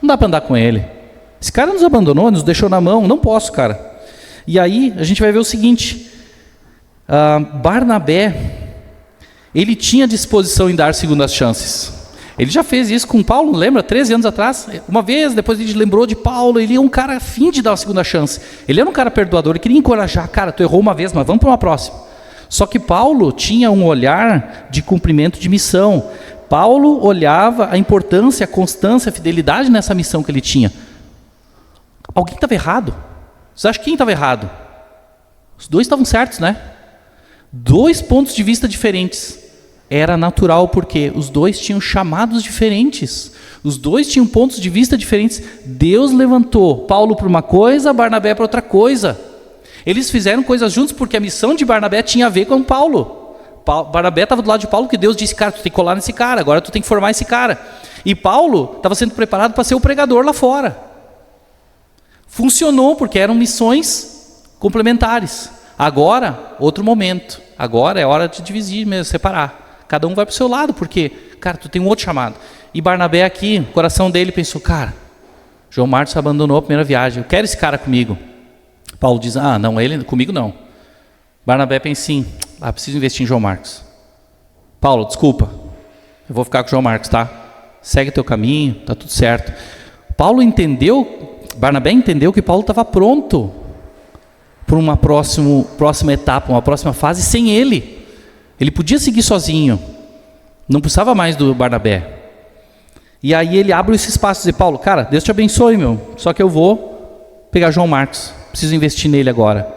não dá para andar com ele. Esse cara nos abandonou, nos deixou na mão, não posso, cara. E aí a gente vai ver o seguinte, Barnabé, ele tinha disposição em dar segundas chances. Ele já fez isso com Paulo, lembra? 13 anos atrás, uma vez, depois ele lembrou de Paulo, ele é um cara afim de dar uma segunda chance. Ele era um cara perdoador, ele queria encorajar, cara, tu errou uma vez, mas vamos para uma próxima. Só que Paulo tinha um olhar de cumprimento de missão. Paulo olhava a importância, a constância, a fidelidade nessa missão que ele tinha. Alguém estava errado? Você acha que quem estava errado? Os dois estavam certos, né? Dois pontos de vista diferentes. Era natural porque os dois tinham chamados diferentes. Os dois tinham pontos de vista diferentes. Deus levantou Paulo para uma coisa, Barnabé para outra coisa. Eles fizeram coisas juntos porque a missão de Barnabé tinha a ver com Paulo. Barnabé estava do lado de Paulo, que Deus disse, cara, tu tem que colar nesse cara, agora tu tem que formar esse cara. E Paulo estava sendo preparado para ser o pregador lá fora. Funcionou porque eram missões complementares. Agora, outro momento. Agora é hora de dividir mesmo, separar. Cada um vai para o seu lado, porque, cara, tu tem um outro chamado. E Barnabé aqui, o coração dele pensou, cara, João Marcos abandonou a primeira viagem, eu quero esse cara comigo. Paulo diz, não, ele comigo não. Barnabé pensa assim, preciso investir em João Marcos. Paulo, desculpa, eu vou ficar com o João Marcos, tá? Segue teu caminho, tá tudo certo. Barnabé entendeu que Paulo estava pronto para uma próxima etapa, uma próxima fase sem ele. Ele podia seguir sozinho, não precisava mais do Barnabé. E aí ele abre esse espaço e diz, Paulo, cara, Deus te abençoe, só que eu vou pegar João Marcos, preciso investir nele agora.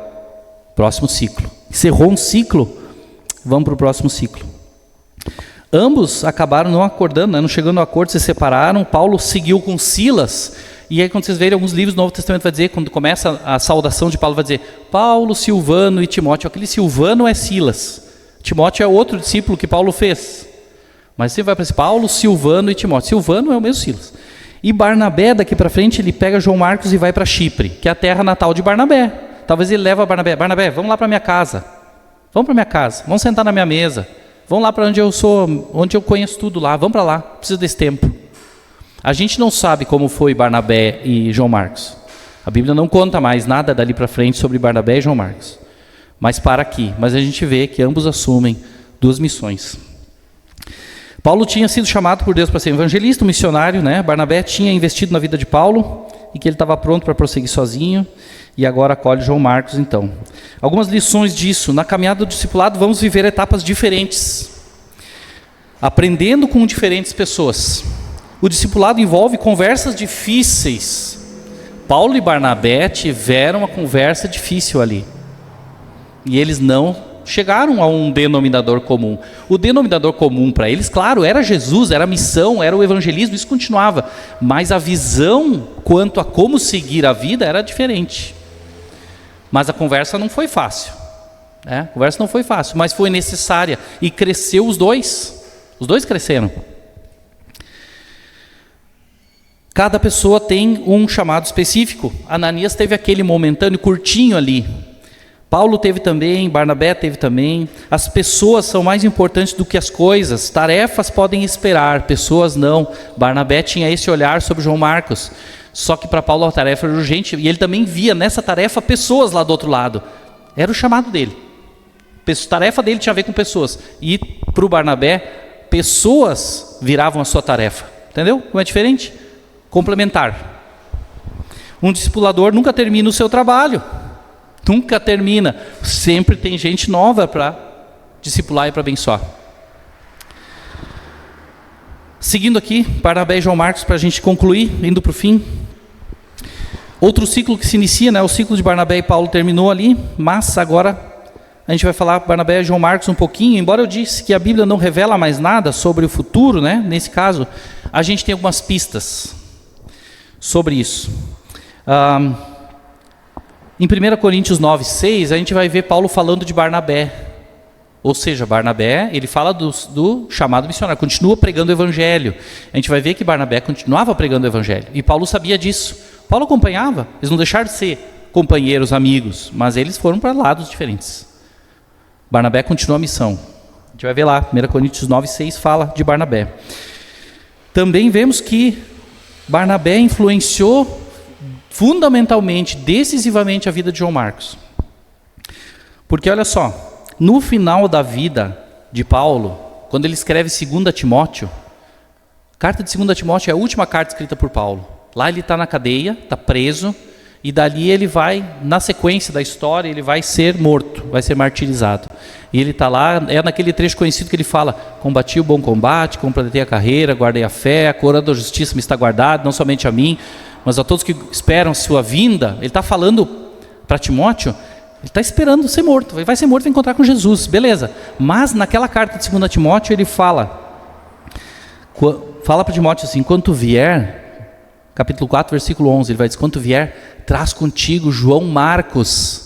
Próximo ciclo. Encerrou um ciclo, vamos para o próximo ciclo. Ambos acabaram não acordando, não chegando a acordo, se separaram. Paulo seguiu com Silas. E aí quando vocês verem alguns livros do Novo Testamento, vai dizer, quando começa a saudação de Paulo, vai dizer, Paulo, Silvano e Timóteo. Aquele Silvano é Silas. Timóteo é outro discípulo que Paulo fez. Mas você vai para esse Paulo, Silvano e Timóteo. Silvano é o mesmo Silas. E Barnabé, daqui para frente, ele pega João Marcos e vai para Chipre, que é a terra natal de Barnabé. Talvez ele leve a Barnabé, vamos lá para minha casa. Vamos para minha casa, vamos sentar na minha mesa. Vamos lá para onde eu sou, onde eu conheço tudo lá. Vamos para lá, preciso desse tempo. A gente não sabe como foi Barnabé e João Marcos. A Bíblia não conta mais nada dali para frente sobre Barnabé e João Marcos. Mas para aqui. Mas a gente vê que ambos assumem duas missões. Paulo tinha sido chamado por Deus para ser evangelista, um missionário, né? Barnabé tinha investido na vida de Paulo e que ele estava pronto para prosseguir sozinho. E agora acolhe João Marcos, então. Algumas lições disso. Na caminhada do discipulado, vamos viver etapas diferentes. Aprendendo com diferentes pessoas. O discipulado envolve conversas difíceis. Paulo e Barnabé tiveram uma conversa difícil ali. E eles não chegaram a um denominador comum. O denominador comum para eles, claro, era Jesus, era a missão, era o evangelismo, isso continuava. Mas a visão quanto a como seguir a vida era diferente. Mas a conversa não foi fácil. A conversa não foi fácil, mas foi necessária. E cresceu os dois. Os dois cresceram. Cada pessoa tem um chamado específico. Ananias teve aquele momentâneo, curtinho ali. Paulo teve também, Barnabé teve também. As pessoas são mais importantes do que as coisas. Tarefas podem esperar, pessoas não. Barnabé tinha esse olhar sobre João Marcos. Só que para Paulo a tarefa era urgente. E ele também via nessa tarefa pessoas lá do outro lado. Era o chamado dele. A tarefa dele tinha a ver com pessoas. E para o Barnabé, pessoas viravam a sua tarefa. Entendeu? Como é diferente? Complementar. Um discipulador nunca termina o seu trabalho. Nunca termina. Sempre tem gente nova para discipular e para abençoar. Seguindo aqui, Barnabé e João Marcos, para a gente concluir, indo para o fim. Outro ciclo que se inicia, o ciclo de Barnabé e Paulo terminou ali, mas agora a gente vai falar Barnabé e João Marcos um pouquinho, embora eu disse que a Bíblia não revela mais nada sobre o futuro, nesse caso, a gente tem algumas pistas sobre isso. Em 1 Coríntios 9, 6, a gente vai ver Paulo falando de Barnabé. Ou seja, Barnabé, ele fala do chamado missionário, continua pregando o evangelho. A gente vai ver que Barnabé continuava pregando o evangelho. E Paulo sabia disso. Paulo acompanhava, eles não deixaram de ser companheiros, amigos, mas eles foram para lados diferentes. Barnabé continua a missão. A gente vai ver lá, 1 Coríntios 9, 6 fala de Barnabé. Também vemos que Barnabé influenciou fundamentalmente, decisivamente a vida de João Marcos. Porque olha só, no final da vida de Paulo, quando ele escreve 2 Timóteo, a carta de 2 Timóteo é a última carta escrita por Paulo. Lá ele está na cadeia, está preso, e dali ele vai, na sequência da história, ele vai ser morto, vai ser martirizado. E ele está lá, é naquele trecho conhecido que ele fala: combati o bom combate, completei a carreira, guardei a fé, a coroa da justiça me está guardada, não somente a mim, mas a todos que esperam sua vinda. Ele está falando para Timóteo, ele está esperando ser morto, ele vai ser morto e encontrar com Jesus, beleza. Mas naquela carta de 2 Timóteo ele fala para Timóteo assim: quando vier, capítulo 4, versículo 11, ele vai dizer: quando vier, traz contigo João Marcos,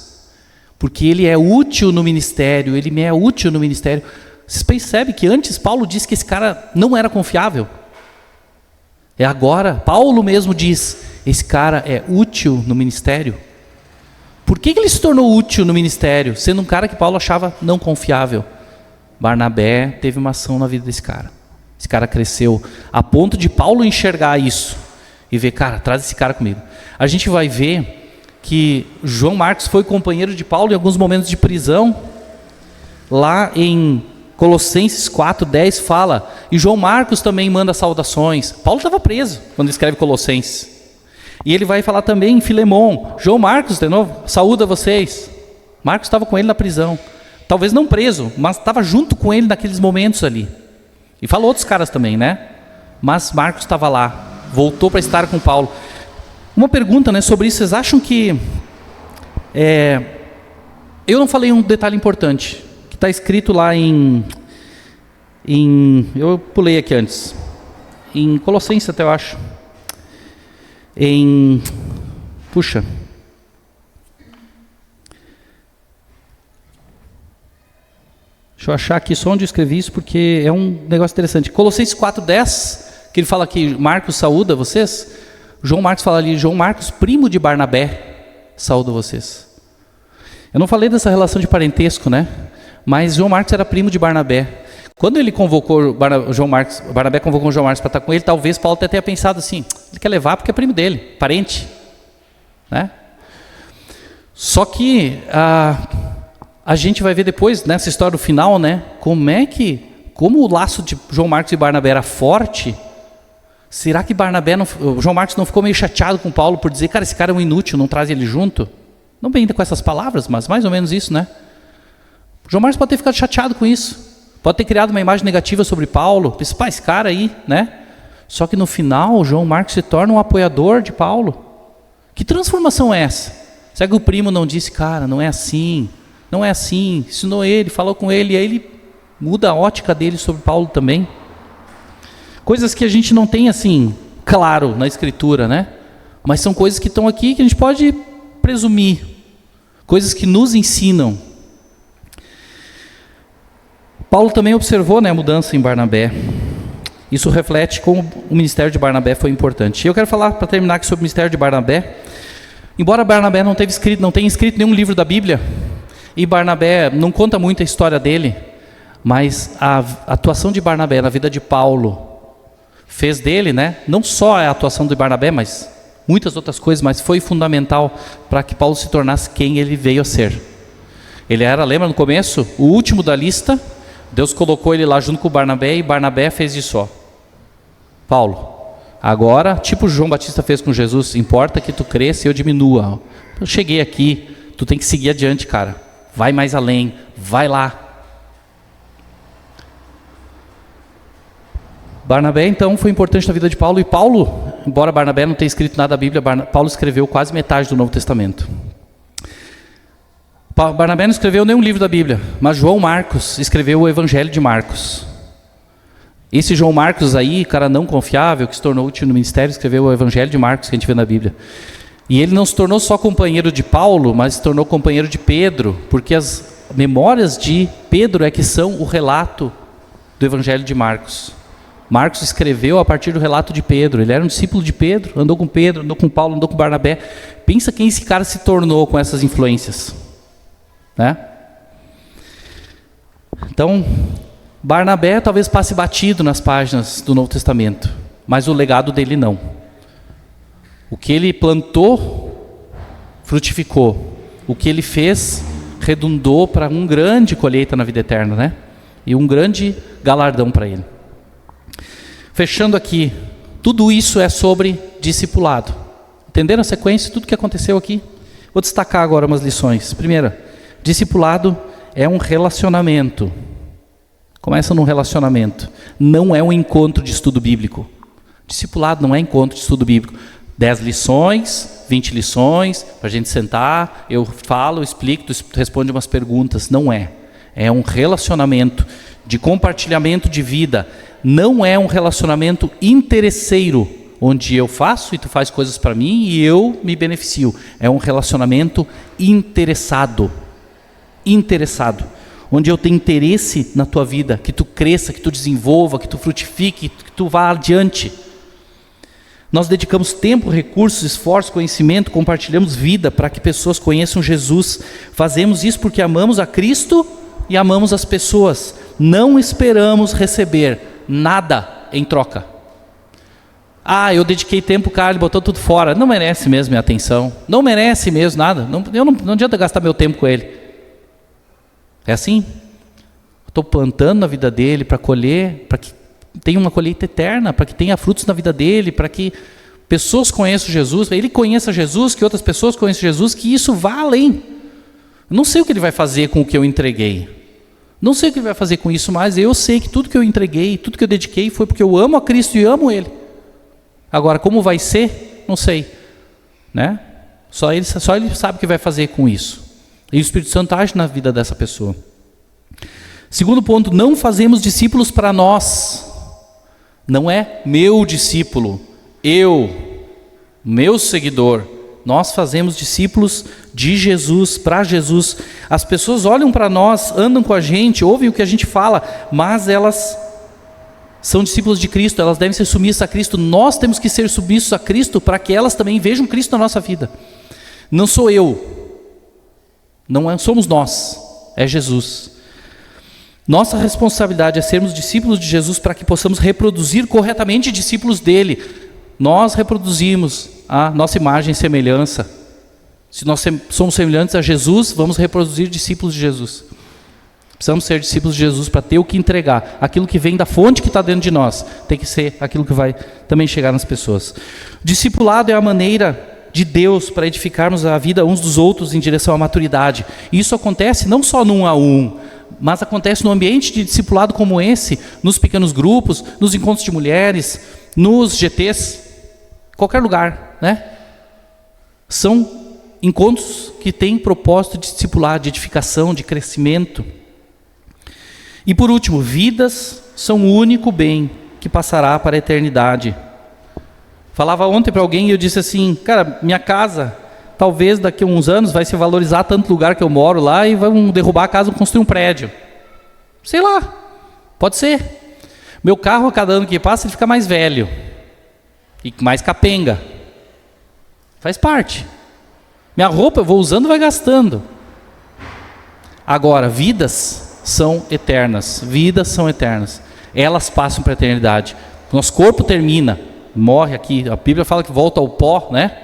porque ele é útil no ministério, ele me é útil no ministério. Vocês percebem que antes Paulo disse que esse cara não era confiável? É agora, Paulo mesmo diz: esse cara é útil no ministério. Por que ele se tornou útil no ministério, sendo um cara que Paulo achava não confiável? Barnabé teve uma ação na vida desse cara. Esse cara cresceu a ponto de Paulo enxergar isso e ver: cara, traz esse cara comigo. A gente vai ver que João Marcos foi companheiro de Paulo em alguns momentos de prisão. Lá em Colossenses 4:10 fala, e João Marcos também manda saudações. Paulo estava preso quando escreve Colossenses. E ele vai falar também em Filemon: João Marcos, de novo, saúda vocês. Marcos estava com ele na prisão. Talvez não preso, mas estava junto com ele naqueles momentos ali. E falou outros caras também, né? Mas Marcos estava lá, voltou para estar com Paulo. Uma pergunta, né, sobre isso. Vocês acham que... eu não falei um detalhe importante, que está escrito lá em... Eu pulei aqui antes. Em Colossenses até eu acho. Puxa. Deixa eu achar aqui só onde eu escrevi isso, porque é um negócio interessante. Colossenses 4:10, que ele fala que Marcos saúda vocês. João Marcos fala ali: João Marcos, primo de Barnabé, saúda vocês. Eu não falei dessa relação de parentesco, né? Mas João Marcos era primo de Barnabé. Quando ele convocou Barnabé convocou João Marcos para estar com ele, talvez Paulo até tenha pensado assim: ele quer levar porque é primo dele, parente, né? Só que a gente vai ver depois, nessa história do final, né, como o laço de João Marcos e Barnabé era forte. Será que João Marcos não ficou meio chateado com Paulo por dizer: cara, esse cara é um inútil, não traz ele junto? Não bem ainda com essas palavras, mas mais ou menos isso, né? João Marcos pode ter ficado chateado com isso. Pode ter criado uma imagem negativa sobre Paulo. Pensa: pá, esse cara aí, né? Só que no final, João Marcos se torna um apoiador de Paulo. Que transformação é essa? Será que o primo não disse: cara, não é assim, não é assim, ensinou ele, falou com ele, e aí ele muda a ótica dele sobre Paulo também? Coisas que a gente não tem assim, claro, na escritura, né? Mas são coisas que estão aqui que a gente pode presumir. Coisas que nos ensinam. Paulo também observou, né, a mudança em Barnabé. Isso reflete como o ministério de Barnabé foi importante. E eu quero falar, para terminar aqui, sobre o ministério de Barnabé. Embora Barnabé não tenha escrito nenhum livro da Bíblia, e Barnabé não conta muito a história dele, mas a atuação de Barnabé na vida de Paulo fez dele, né, não só a atuação de Barnabé, mas muitas outras coisas, mas foi fundamental para que Paulo se tornasse quem ele veio a ser. Ele era, lembra no começo, o último da lista. Deus colocou ele lá junto com o Barnabé, e Barnabé fez isso, ó. Paulo, agora, tipo João Batista fez com Jesus: importa que tu cresça e eu diminua. Eu cheguei aqui, tu tem que seguir adiante, cara. Vai mais além, vai lá. Barnabé, então, foi importante na vida de Paulo. E Paulo, embora Barnabé não tenha escrito nada da Bíblia, Paulo escreveu quase metade do Novo Testamento. Barnabé não escreveu nenhum livro da Bíblia, mas João Marcos escreveu o Evangelho de Marcos. Esse João Marcos aí, cara não confiável, que se tornou útil no ministério, escreveu o Evangelho de Marcos, que a gente vê na Bíblia. E ele não se tornou só companheiro de Paulo, mas se tornou companheiro de Pedro, porque as memórias de Pedro é que são o relato do Evangelho de Marcos. Marcos escreveu a partir do relato de Pedro. Ele era um discípulo de Pedro, andou com Paulo, andou com Barnabé. Pensa quem esse cara se tornou com essas influências, né? Então, Barnabé talvez passe batido nas páginas do Novo Testamento, mas o legado dele não. O que ele plantou, frutificou. O que ele fez, redundou para uma grande colheita na vida eterna, né? E um grande galardão para ele. Fechando aqui, tudo isso é sobre discipulado. Entenderam a sequência, tudo que aconteceu aqui? Vou destacar agora umas lições. Primeira, discipulado é um relacionamento. Começa num relacionamento. Não é um encontro de estudo bíblico. Discipulado não é encontro de estudo bíblico. 10 lições, 20 lições, para a gente sentar, eu falo, eu explico, tu responde umas perguntas. Não é. É um relacionamento de compartilhamento de vida. Não é um relacionamento interesseiro, onde eu faço e tu faz coisas para mim e eu me beneficio. É um relacionamento interessado. Interessado. Onde eu tenho interesse na tua vida, que tu cresça, que tu desenvolva, que tu frutifique, que tu vá adiante. Nós dedicamos tempo, recursos, esforço, conhecimento, compartilhamos vida para que pessoas conheçam Jesus. Fazemos isso porque amamos a Cristo e amamos as pessoas. Não esperamos receber nada em troca. Eu dediquei tempo, cara, ele botou tudo fora. Não merece mesmo minha atenção. Não merece mesmo nada. Não adianta gastar meu tempo com ele. É assim? Estou plantando na vida dele para colher, para que tenha uma colheita eterna, para que tenha frutos na vida dele, para que pessoas conheçam Jesus, ele conheça Jesus, que outras pessoas conheçam Jesus, que isso vá além. Não sei o que ele vai fazer com o que eu entreguei. Não sei o que ele vai fazer com isso, mas eu sei que tudo que eu entreguei, tudo que eu dediquei foi porque eu amo a Cristo e amo Ele. Agora, como vai ser? Não sei, né? Só ele sabe o que vai fazer com isso. E o Espírito Santo age na vida dessa pessoa. Segundo ponto, não fazemos discípulos para nós. Não é meu discípulo, meu seguidor. Nós fazemos discípulos de Jesus, para Jesus. As pessoas olham para nós, andam com a gente, ouvem o que a gente fala, mas elas são discípulos de Cristo, elas devem ser submissas a Cristo. Nós temos que ser submissos a Cristo para que elas também vejam Cristo na nossa vida. Não sou eu, somos nós, é Jesus. Nossa responsabilidade é sermos discípulos de Jesus para que possamos reproduzir corretamente discípulos dele. Nós reproduzimos a nossa imagem e semelhança. Se nós somos semelhantes a Jesus, vamos reproduzir discípulos de Jesus. Precisamos ser discípulos de Jesus para ter o que entregar. Aquilo que vem da fonte que está dentro de nós tem que ser aquilo que vai também chegar nas pessoas. Discipulado é a maneira de Deus para edificarmos a vida uns dos outros em direção à maturidade. E isso acontece não só no 1 a 1, mas acontece no ambiente de discipulado como esse, nos pequenos grupos, nos encontros de mulheres, nos GTs, qualquer lugar, né? São encontros que têm propósito de discipular, de edificação, de crescimento. E por último, vidas são o único bem que passará para a eternidade. Falava ontem para alguém e eu disse assim, cara, minha casa, talvez daqui a uns anos vai se valorizar tanto lugar que eu moro lá e vão derrubar a casa e construir um prédio. Sei lá, pode ser. Meu carro, a cada ano que passa, ele fica mais velho e mais capenga. Faz parte. Minha roupa eu vou usando e vai gastando. Agora, vidas são eternas. Vidas são eternas. Elas passam para a eternidade. Nosso corpo termina, morre aqui. A Bíblia fala que volta ao pó, né?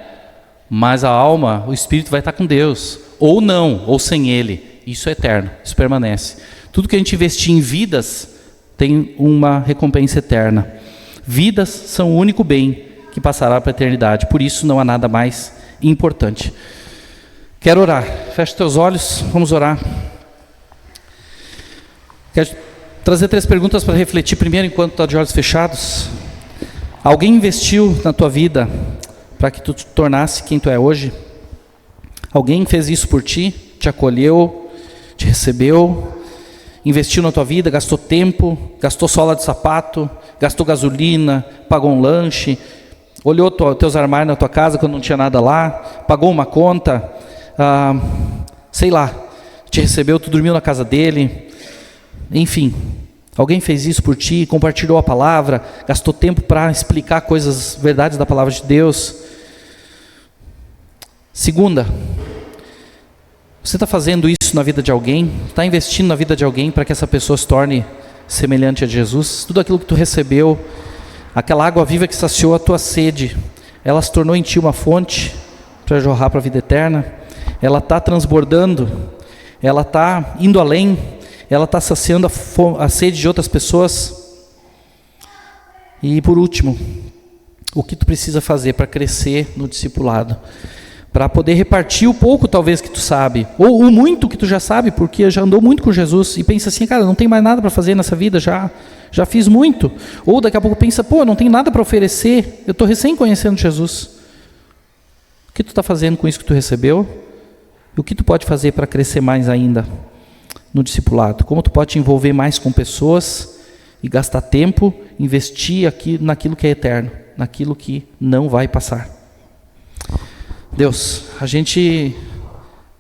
Mas a alma, o espírito vai estar com Deus. Ou não, ou sem Ele. Isso é eterno, isso permanece. Tudo que a gente investir em vidas tem uma recompensa eterna. Vidas são o único bem que passará para a eternidade. Por isso não há nada mais importante. Quero orar. Feche teus olhos, vamos orar. Quero trazer 3 perguntas para refletir. Primeiro, enquanto está de olhos fechados. Alguém investiu na tua vida para que tu te tornasse quem tu é hoje? Alguém fez isso por ti? Te acolheu? Te recebeu? investiu na tua vida, gastou tempo, gastou sola de sapato, gastou gasolina, pagou um lanche, olhou teus armários na tua casa quando não tinha nada lá, pagou uma conta, sei lá, te recebeu, tu dormiu na casa dele, enfim, alguém fez isso por ti, compartilhou a palavra, gastou tempo para explicar coisas, verdades da palavra de Deus. Segunda, você está fazendo isso na vida de alguém? Está investindo na vida de alguém para que essa pessoa se torne semelhante a Jesus? Tudo aquilo que tu recebeu, aquela água viva que saciou a tua sede, ela se tornou em ti uma fonte para jorrar para a vida eterna? Ela está transbordando? Ela está indo além? Ela está saciando a sede de outras pessoas? E por último, o que tu precisa fazer para crescer no discipulado? Para poder repartir o pouco talvez que tu sabe, ou o muito que tu já sabe, porque já andou muito com Jesus, e pensa assim, cara, não tem mais nada para fazer nessa vida, já fiz muito. Ou daqui a pouco pensa, pô, não tem nada para oferecer, eu estou recém conhecendo Jesus. O que tu está fazendo com isso que tu recebeu? E o que tu pode fazer para crescer mais ainda no discipulado? Como tu pode te envolver mais com pessoas e gastar tempo, investir aqui naquilo que é eterno, naquilo que não vai passar. Deus, a gente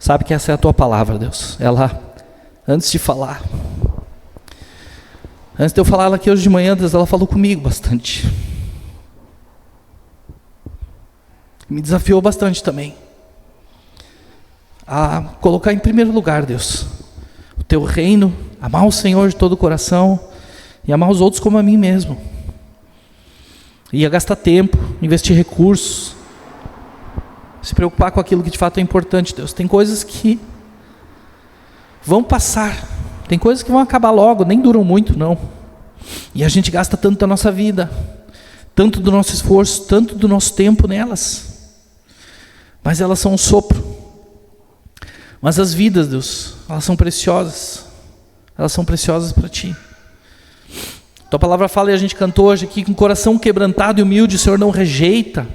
sabe que essa é a tua palavra, Deus. Ela, antes de falar, antes de eu falar ela aqui hoje de manhã, Deus, ela falou comigo bastante. Me desafiou bastante também a colocar em primeiro lugar, Deus, o teu reino, amar o Senhor de todo o coração e amar os outros como a mim mesmo. Ia gastar tempo, investir recursos, se preocupar com aquilo que de fato é importante, Deus. Tem coisas que vão passar, tem coisas que vão acabar logo, nem duram muito não. E a gente gasta tanto da nossa vida, tanto do nosso esforço, tanto do nosso tempo nelas. Mas elas são um sopro. Mas as vidas, Deus, elas são preciosas. Elas são preciosas para Ti. Tua palavra fala, e a gente cantou hoje aqui, com coração quebrantado e humilde, o Senhor não rejeita.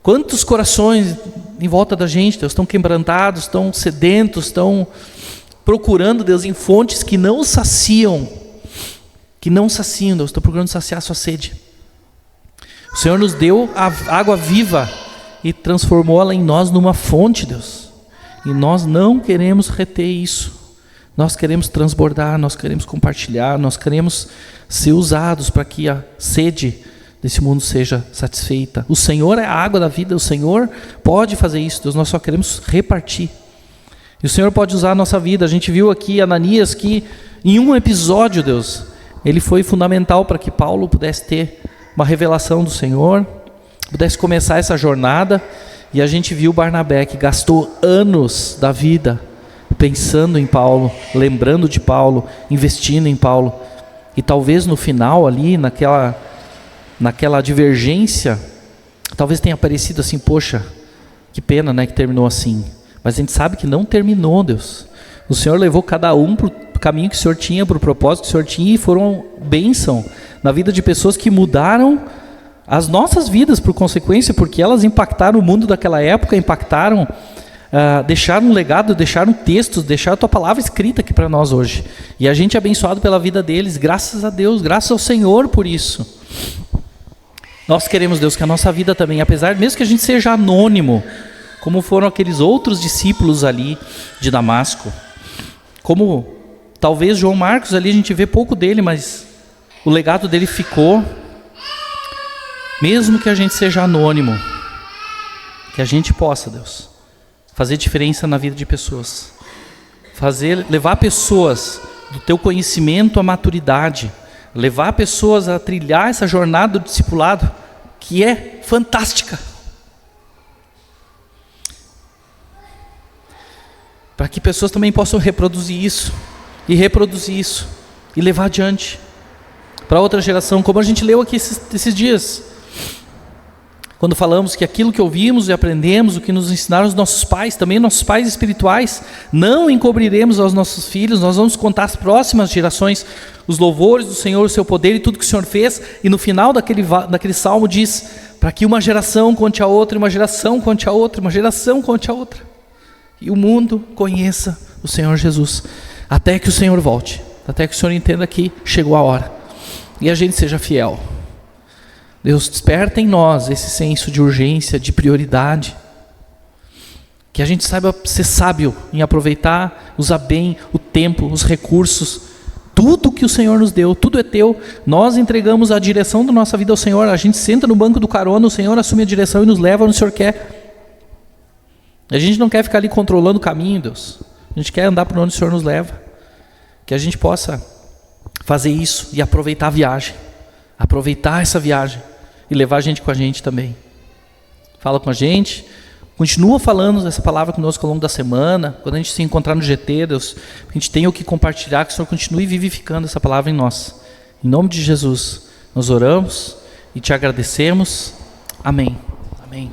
Quantos corações em volta da gente, Deus, estão quebrantados, estão sedentos, estão procurando, Deus, em fontes que não saciam, Deus, estão procurando saciar a sua sede. O Senhor nos deu a água viva e transformou ela em nós numa fonte, Deus. E nós não queremos reter isso. Nós queremos transbordar, nós queremos compartilhar, nós queremos ser usados para que a sede desse mundo seja satisfeita. O Senhor é a água da vida, o Senhor pode fazer isso, Deus, nós só queremos repartir. E o Senhor pode usar a nossa vida. A gente viu aqui Ananias que em um episódio, Deus, ele foi fundamental para que Paulo pudesse ter uma revelação do Senhor, pudesse começar essa jornada. E a gente viu Barnabé que gastou anos da vida pensando em Paulo, lembrando de Paulo, investindo em Paulo. E talvez no final ali, naquela divergência, talvez tenha parecido assim, poxa, que pena, né, que terminou assim. Mas a gente sabe que não terminou, Deus. O Senhor levou cada um para o caminho que o Senhor tinha, para o propósito que o Senhor tinha, e foram bênção na vida de pessoas que mudaram as nossas vidas por consequência, porque elas impactaram o mundo daquela época, impactaram, deixaram um legado, deixaram textos, deixaram a tua palavra escrita aqui para nós hoje. E a gente é abençoado pela vida deles, graças a Deus, graças ao Senhor por isso. Nós queremos, Deus, que a nossa vida também, apesar, mesmo que a gente seja anônimo, como foram aqueles outros discípulos ali de Damasco, como talvez João Marcos ali, a gente vê pouco dele, mas o legado dele ficou. Mesmo que a gente seja anônimo, que a gente possa, Deus, fazer diferença na vida de pessoas, levar pessoas do teu conhecimento à maturidade, levar pessoas a trilhar essa jornada do discipulado, que é fantástica, para que pessoas também possam reproduzir isso, e levar adiante, para outra geração, como a gente leu aqui esses dias, quando falamos que aquilo que ouvimos e aprendemos, o que nos ensinaram os nossos pais, também nossos pais espirituais, não encobriremos aos nossos filhos, nós vamos contar às próximas gerações os louvores do Senhor, o seu poder e tudo que o Senhor fez. E no final daquele salmo diz, para que uma geração conte a outra, uma geração conte a outra, uma geração conte a outra, e o mundo conheça o Senhor Jesus. até que o Senhor volte, até que o Senhor entenda que chegou a hora, e a gente seja fiel. Deus, desperta em nós esse senso de urgência, de prioridade, que a gente saiba ser sábio em aproveitar, usar bem o tempo, os recursos, tudo que o Senhor nos deu, tudo é teu. Nós entregamos a direção da nossa vida ao Senhor, a gente senta no banco do carona, o Senhor assume a direção e nos leva onde o Senhor quer. A gente não quer ficar ali controlando o caminho, Deus. A gente quer andar por onde o Senhor nos leva. Que a gente possa fazer isso e aproveitar a viagem, aproveitar essa viagem e levar a gente com a gente também. Fala com a gente, continua falando essa palavra conosco ao longo da semana. Quando a gente se encontrar no GT, Deus, a gente tem o que compartilhar, que o Senhor continue vivificando essa palavra em nós. Em nome de Jesus, nós oramos e te agradecemos. Amém. Amém.